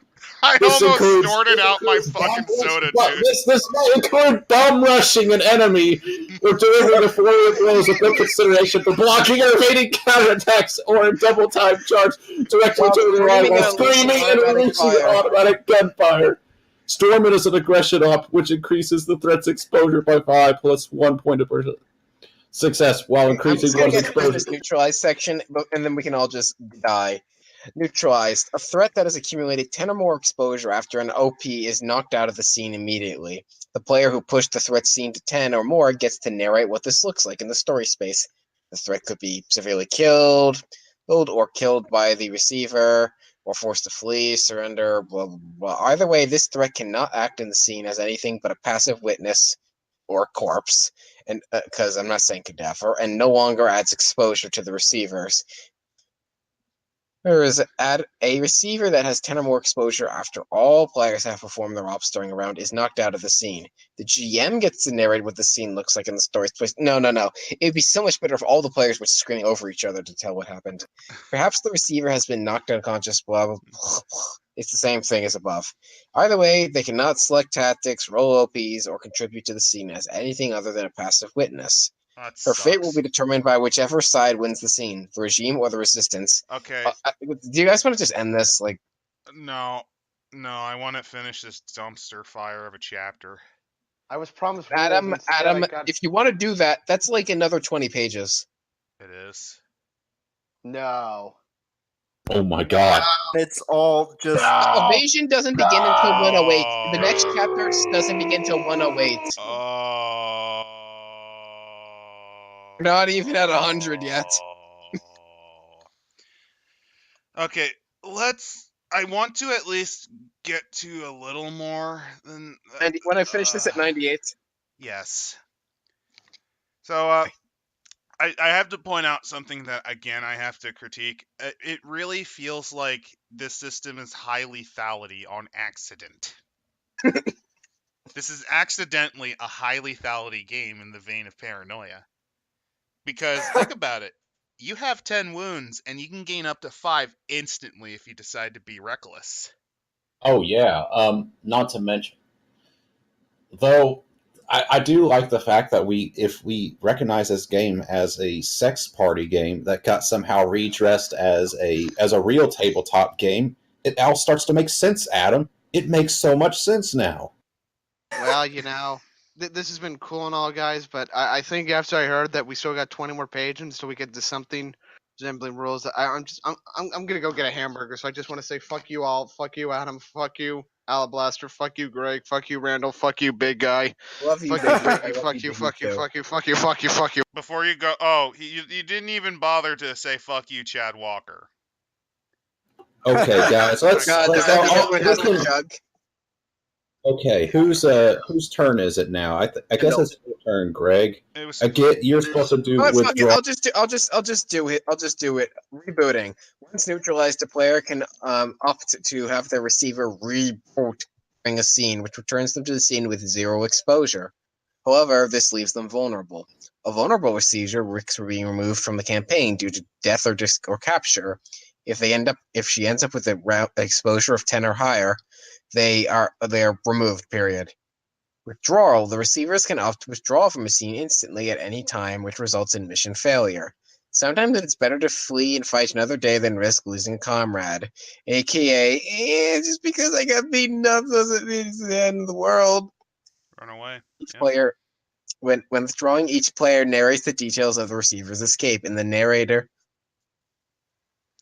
I almost snorted out my fucking soda, dude. This might include bum rushing an enemy or delivering a flurry of blows with no consideration for blocking or evading counterattacks or a double-time charge directly to the rival while screaming and releasing automatic gunfire. Storm is an aggression op, which increases the threat's exposure by 5 plus 1 point of success while increasing one's exposure. This neutralize section, and then we can all just die. Neutralized. A threat that has accumulated 10 or more exposure after an OP is knocked out of the scene immediately. The player who pushed the threat scene to 10 or more gets to narrate what this looks like in the story space. The threat could be severely killed, or killed by the receiver, or forced to flee, surrender, blah, blah, blah. Either way, this threat cannot act in the scene as anything but a passive witness or corpse, and because I'm not saying cadaver, and no longer adds exposure to the receivers. There is a receiver that has 10 or more exposure after all players have performed their ops during a round is knocked out of the scene. The GM gets to narrate what the scene looks like in the story's place. No. It would be so much better if all the players were screaming over each other to tell what happened. Perhaps the receiver has been knocked unconscious, blah, blah, blah. It's the same thing as above. Either way, they cannot select tactics, roll OPs, or contribute to the scene as anything other than a passive witness. Her fate will be determined by whichever side wins the scene, the regime or the resistance. Okay. Do you guys want to just end this? No, I want to finish this dumpster fire of a chapter. I was promised. Adam, if you want to do that, that's like another 20 pages. It is. No. Oh my god. It's all just... Evasion doesn't begin until 108. The next chapter doesn't begin until 108. We're not even at 100 yet. Okay, I want to at least get to a little more than... And when I finish this at 98? Yes. So, I have to point out something that, again, I have to critique. It really feels like this system is high lethality on accident. This is accidentally a high lethality game in the vein of Paranoia. Because, think about it. You have 10 wounds, and you can gain up to 5 instantly if you decide to be reckless. Oh, yeah. Not to mention, though, I do like the fact that if we recognize this game as a sex party game that got somehow redressed as a real tabletop game, it all starts to make sense, Adam. It makes so much sense now. Well, this has been cool and all, guys, but I think after I heard that we still got 20 more pages until we get to something resembling rules, I'm gonna go get a hamburger. So I just want to say fuck you all, fuck you Adam, fuck you Alablaster, fuck you Greg, fuck you Randall, fuck you big guy, love you, fuck you. Before you go, you didn't even bother to say fuck you, Chad Walker. Okay, guys, let's. Okay, whose turn is it now? I guess it's your turn, Greg. You're supposed to do withdraw. I'll just do it. Rebooting. Once neutralized, a player can opt to have their receiver reboot during a scene, which returns them to the scene with 0 exposure. However, this leaves them vulnerable. A vulnerable receiver risks being removed from the campaign due to death or capture. If she ends up with an exposure of 10 or higher, they are removed, period. Withdrawal. The receivers can opt to withdraw from a scene instantly at any time, which results in mission failure. Sometimes it's better to flee and fight another day than risk losing a comrade. AKA, just because I got beaten up doesn't mean it's the end of the world. Run away. Player, when withdrawing, each player narrates the details of the receiver's escape, and the narrator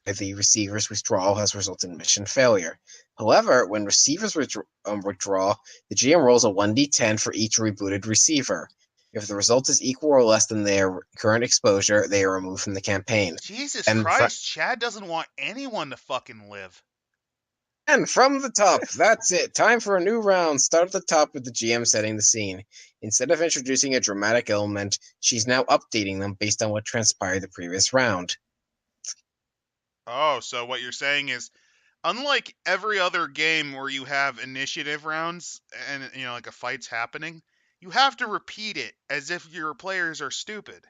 the receiver's withdrawal has resulted in mission failure. However, when receivers withdraw, the GM rolls a 1d10 for each rebooted receiver. If the result is equal or less than their current exposure, they are removed from the campaign. Jesus Christ, Chad doesn't want anyone to fucking live. And from the top, that's it. Time for a new round. Start at the top with the GM setting the scene. Instead of introducing a dramatic element, she's now updating them based on what transpired the previous round. Oh, so what you're saying is unlike every other game where you have initiative rounds and like a fight's happening, you have to repeat it as if your players are stupid.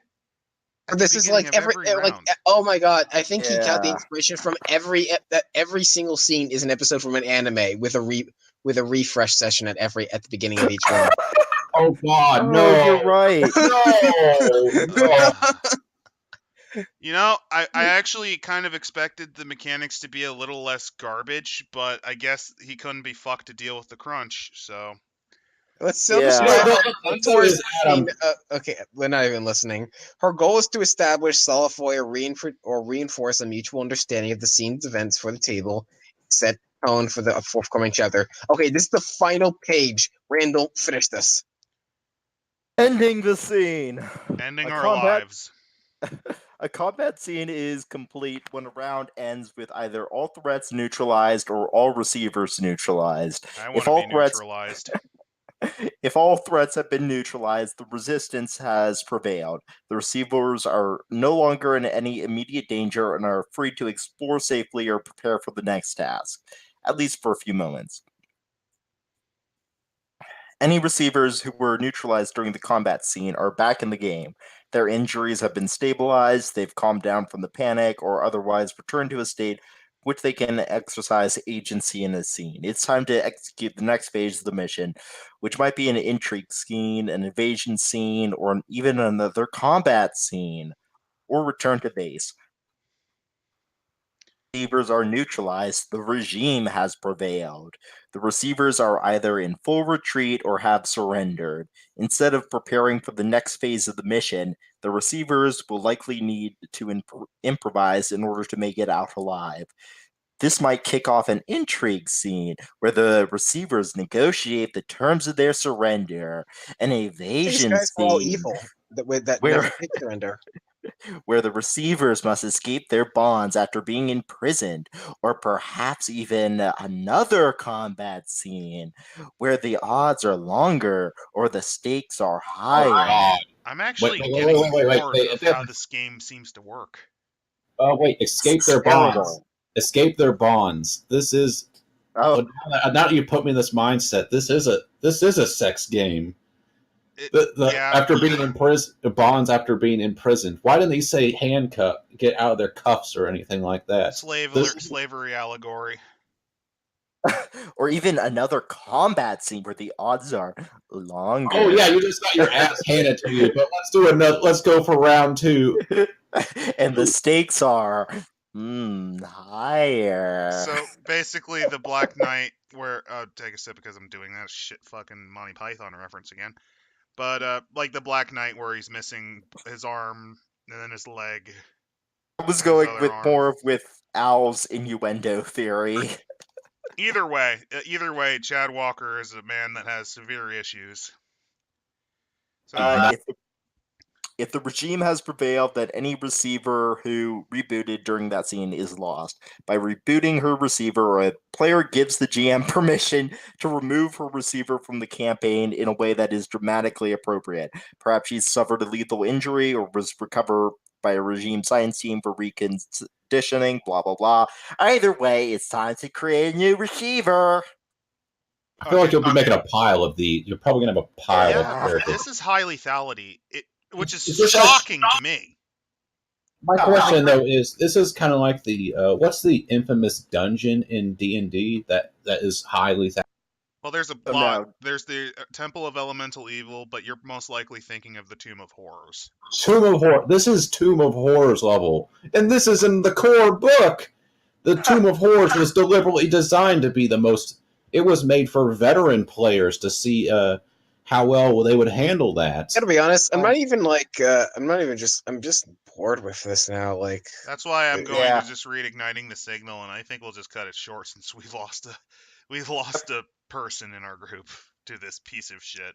This is like every round. Oh my god! I think he got the inspiration from every single scene is an episode from an anime with a refresh session at the beginning of each one. Oh god, no! You're right. No. I actually kind of expected the mechanics to be a little less garbage, but I guess he couldn't be fucked to deal with the crunch, so. Let's still describe Montour's scene. Okay, we're not even listening. Her goal is to establish, solidify, or reinforce a mutual understanding of the scene's events for the table, set tone for the forthcoming chapter. Okay, this is the final page. Randall, finish this. Ending the scene. Ending our lives. A combat scene is complete when a round ends with either all threats neutralized or all receivers neutralized. I want to be neutralized. If all threats have been neutralized, the resistance has prevailed. The receivers are no longer in any immediate danger and are free to explore safely or prepare for the next task, at least for a few moments. Any receivers who were neutralized during the combat scene are back in the game. Their injuries have been stabilized, they've calmed down from the panic, or otherwise returned to a state which they can exercise agency in the scene. It's time to execute the next phase of the mission, which might be an intrigue scene, an invasion scene, or even another combat scene, or return to base. Receivers are neutralized, the regime has prevailed. The receivers are either in full retreat or have surrendered. Instead of preparing for the next phase of the mission, the receivers will likely need to improvise in order to make it out alive. This might kick off an intrigue scene where the receivers negotiate the terms of their surrender, an evasion These guys scene are all evil. That never take surrender. Where the receivers must escape their bonds after being imprisoned, or perhaps even another combat scene where the odds are longer or the stakes are higher. I'm actually getting bored of how this game seems to work. Oh wait, escape their bonds. Escape their bonds. This is now that you put me in this mindset, this is a sex game. After being imprisoned, bonds after being imprisoned. Why didn't he say handcuff, get out of their cuffs or anything like that? Slavery allegory. Or even another combat scene where the odds are longer. Oh yeah, you just got your ass handed to you. But let's go for round 2. And the stakes are higher. So basically, the Black Knight, where take a sip because I'm doing that shit fucking Monty Python reference again. But like the Black Knight, where he's missing his arm and then his leg. I was going with more with Al's innuendo theory. Either way, Chad Walker is a man that has severe issues. So, if the regime has prevailed, then any receiver who rebooted during that scene is lost. By rebooting her receiver, a player gives the GM permission to remove her receiver from the campaign in a way that is dramatically appropriate. Perhaps she's suffered a lethal injury or was recovered by a regime science team for reconditioning, blah, blah, blah. Either way, it's time to create a new receiver. I feel like you'll be making a pile of these. You're probably going to have a pile of characters. This is high lethality, which is shocking to me. My question, though, is this is kind of like the what's the infamous dungeon in D&D that is high lethality? Well, there's a plot. There's the Temple of Elemental Evil, but you're most likely thinking of the Tomb of Horrors. This is Tomb of Horrors level, and this is in the core book. The Tomb of Horrors was deliberately designed to be the most. It was made for veteran players to see how well they would handle that. Gotta be honest, I'm just bored with this now. Like that's why I'm going to just read Igniting the Signal, and I think we'll just cut it short since we've lost a person in our group to this piece of shit.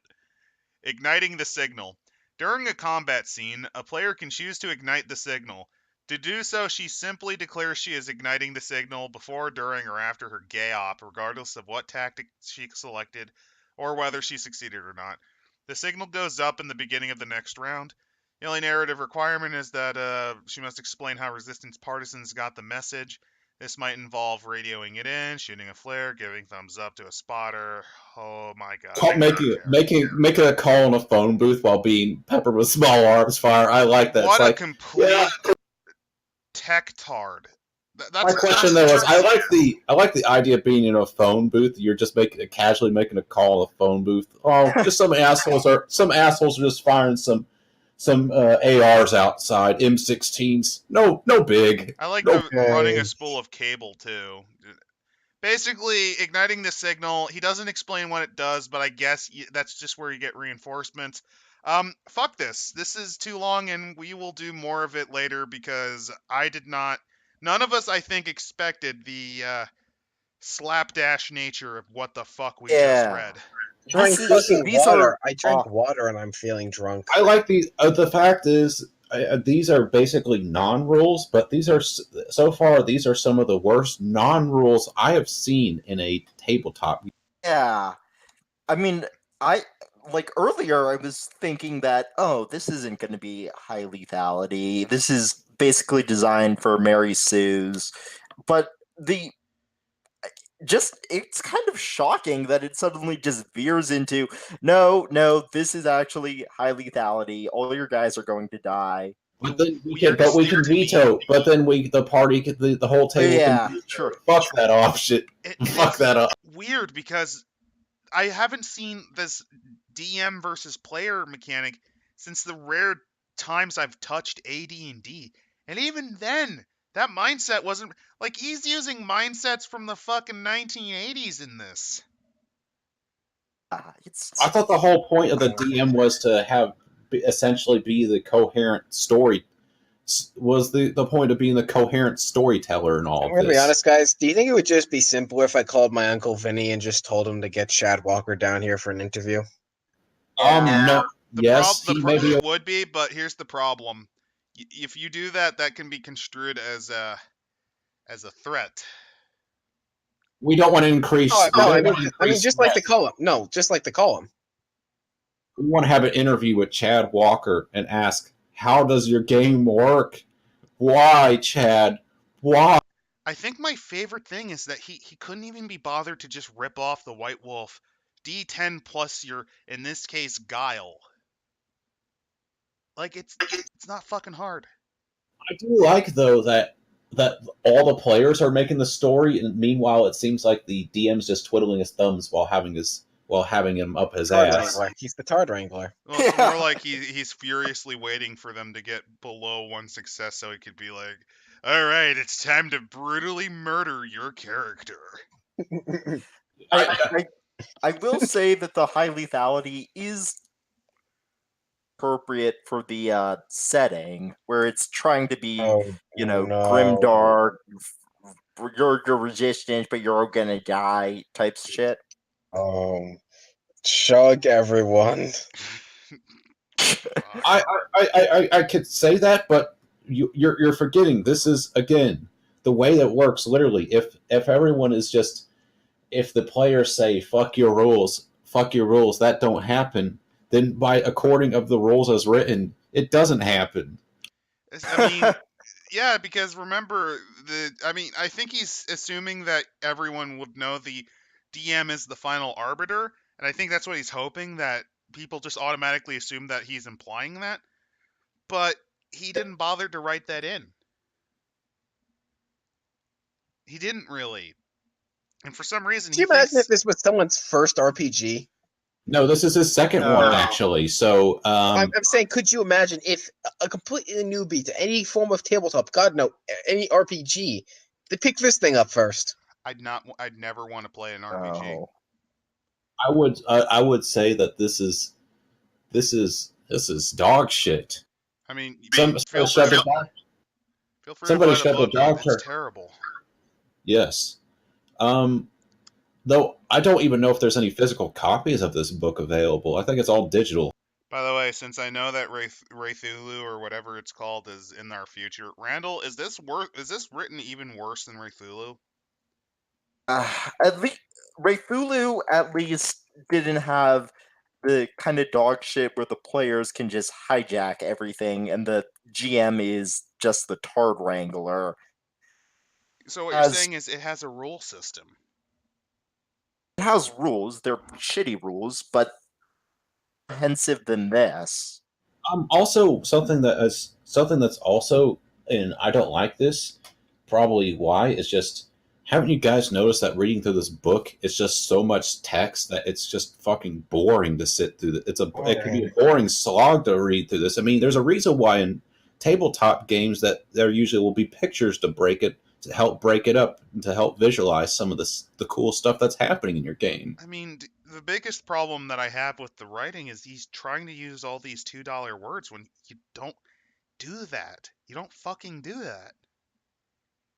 Igniting the Signal. During a combat scene, a player can choose to ignite the signal. To do so, she simply declares she is igniting the signal before, during, or after her gay op, regardless of what tactic she selected or whether she succeeded or not. The signal goes up in the beginning of the next round. The only narrative requirement is that she must explain how resistance partisans got the message. This might involve radioing it in, shooting a flare, giving thumbs up to a spotter. Oh my god. Making a call in a phone booth while being peppered with small arms fire. I like that. What it's a complete tech tard. My question though is, I like the idea of being in a phone booth. You're just casually making a call in a phone booth. Oh, just some assholes are just firing some ARs outside, M16s. No big. I like running a spool of cable too. Basically, igniting the signal. He doesn't explain what it does, but I guess that's just where you get reinforcements. Fuck this. This is too long, and we will do more of it later because none of us, I think, expected the slapdash nature of what the fuck we just read. Drink fucking water. I drank water and I'm feeling drunk. I like these. The fact is, these are basically non-rules, but these are so far these are some of the worst non-rules I have seen in a tabletop. Yeah, I mean, earlier I was thinking that this isn't going to be high lethality. This is basically designed for Mary Sue's, but it's kind of shocking that it suddenly just veers into no, this is actually high lethality. All your guys are going to die. But then we can veto. But then the whole table can sure. Fuck that off shit. Fuck that up. Weird because I haven't seen this DM versus player mechanic since the rare times I've touched AD&D, and even then, that mindset wasn't like he's using mindsets from the fucking 1980s in this. I thought the whole point of the DM was to essentially be the coherent story. Was the point of being the coherent storyteller and all of this? I'm gonna be honest, guys. Do you think it would just be simpler if I called my Uncle Vinny and just told him to get Chad Walker down here for an interview? No. It would be, but here's the problem. If you do that, that can be construed as a threat. We don't want to increase. Just like the column. No, just like the column. We want to have an interview with Chad Walker and ask, how does your game work? Why, Chad? Why? I think my favorite thing is that he couldn't even be bothered to just rip off the White Wolf D10 plus your, in this case, guile. Like, it's not fucking hard. I do like, though, that all the players are making the story, and meanwhile it seems like the DM's just twiddling his thumbs while having him up his ass. Wrangler. He's the Tard Wrangler. Well, it's more like he's furiously waiting for them to get below one success so he could be like, all right, it's time to brutally murder your character. I will say that the high lethality is appropriate for the setting where it's trying to be, grimdark, you're resistant, but you're gonna die type shit. Chug everyone. I could say that, but you're forgetting this is, again, the way that works. Literally, if everyone is just, if the players say fuck your rules, that don't happen, then according of the rules as written, it doesn't happen. I mean, yeah, because remember I think he's assuming that everyone would know the DM is the final arbiter, and I think that's what he's hoping, that people just automatically assume that he's implying that. But he didn't bother to write that in. He didn't really. And for some reason, Can you imagine if this was someone's first RPG? No, this is his second one, actually. So I'm saying, could you imagine if a completely newbie to any form of tabletop, God no, any RPG, they pick this thing up first? I'd never want to play an RPG. I would say that this is dog shit. I mean, somebody shut the dog. It's terrible. Yes. Though I don't even know if there's any physical copies of this book available. I think it's all digital. By the way, since I know that Wraithulu or whatever it's called is in our future, Randall, is this written even worse than Wraithulu? At least Wraithulu at least didn't have the kind of dog shit where the players can just hijack everything and the GM is just the Tard Wrangler. So what you're saying is it has a rule system. It has rules. They're shitty rules, but comprehensive than this. Also something that's also, and I don't like this. Probably why is just, haven't you guys noticed that reading through this book is just so much text that it's just fucking boring to sit through. It can be a boring slog to read through this. I mean, there's a reason why in tabletop games that there usually will be pictures to help break it up and to help visualize some of the cool stuff that's happening in your game. I mean, the biggest problem that I have with the writing is he's trying to use all these $2 words when you don't do that. You don't fucking do that.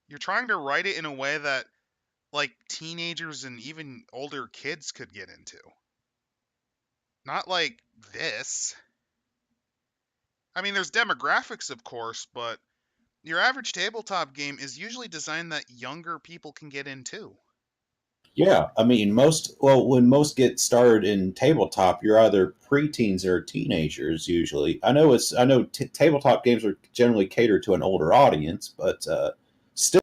You're trying to write it in a way that, like, teenagers and even older kids could get into. Not like this. I mean, there's demographics, of course, but your average tabletop game is usually designed that younger people can get into. Yeah, I mean, when most get started in tabletop, you're either preteens or teenagers usually. I know tabletop games are generally catered to an older audience, but still.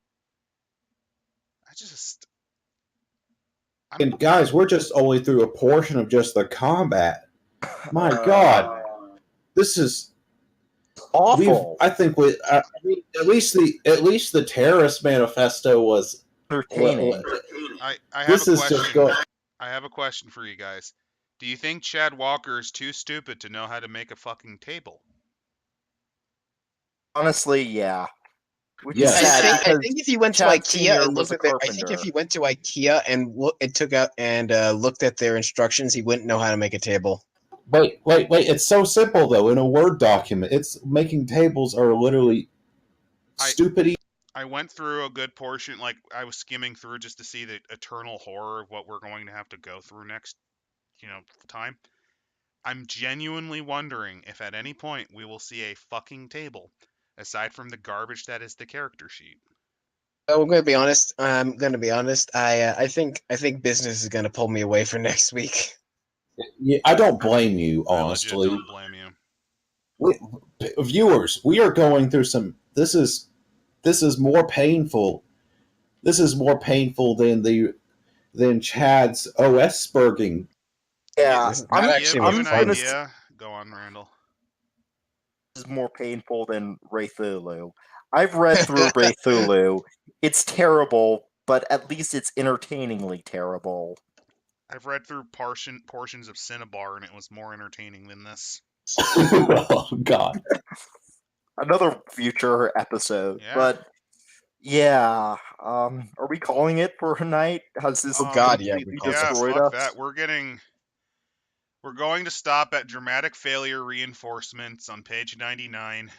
And guys, we're just only through a portion of just the combat. My God, this is awful. I think at least the terrorist manifesto was entertaining. I have a question. I have a question for you guys. Do you think Chad Walker is too stupid to know how to make a fucking table? Honestly, yeah. Yeah, I think if you went to IKEA and looked at I think if you went to IKEA and looked at their instructions, he wouldn't know how to make a table. Wait! It's so simple though. In a Word document, it's making tables are literally stupid. I went through a good portion, like I was skimming through just to see the eternal horror of what we're going to have to go through next, time. I'm genuinely wondering if at any point we will see a fucking table, aside from the garbage that is the character sheet. I'm going to be honest. I think business is going to pull me away for next week. Yeah, I don't blame you, honestly. I legit don't blame you. Viewers, we are going through some. This is more painful. This is more painful than Chad's OS spurging. Yeah, I'm idea. Go on, Randall. This is more painful than Wraithulu. I've read through Wraithulu. It's terrible, but at least it's entertainingly terrible. I've read through portions of Cinnabar, and it was more entertaining than this. Oh, God. Another future episode. Yeah. But, yeah. Are we calling it for tonight? Has this completely destroyed us? That. We're going to stop at dramatic failure reinforcements on page 99.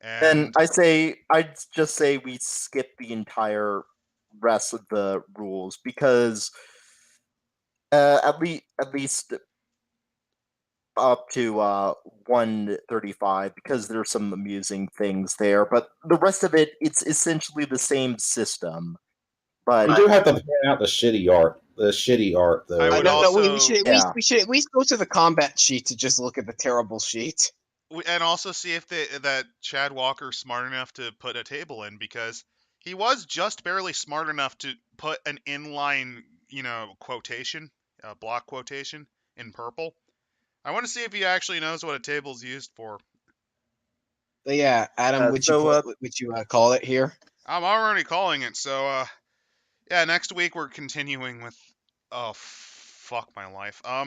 And I'd just say we skip the entire rest of the rules because at least up to 135 because there's some amusing things there, but the rest of it, it's essentially the same system. But we do have to point out the shitty art. Though. We should at least go to the combat sheet to just look at the terrible sheet. And also see if that Chad Walker's smart enough to put a table in, because he was just barely smart enough to put an inline, quotation, block quotation in purple. I want to see if he actually knows what a table's used for. Yeah, Adam, would you call it here? I'm already calling it. So, yeah, next week we're continuing with. Oh, fuck my life. Are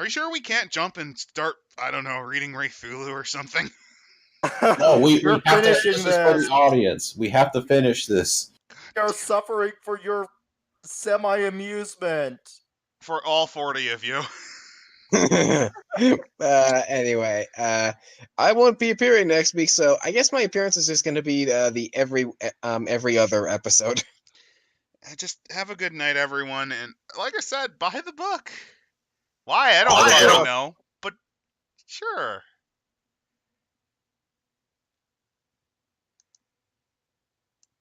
you sure we can't jump and start, I don't know, reading Wraithulu or something? No, we have to finish this for the audience. We have to finish this. You're suffering for your semi-amusement. For all 40 of you. Anyway, I won't be appearing next week, so I guess my appearance is just going to be the every other episode. Just have a good night, everyone, and like I said, buy the book. Why? I don't know, but sure.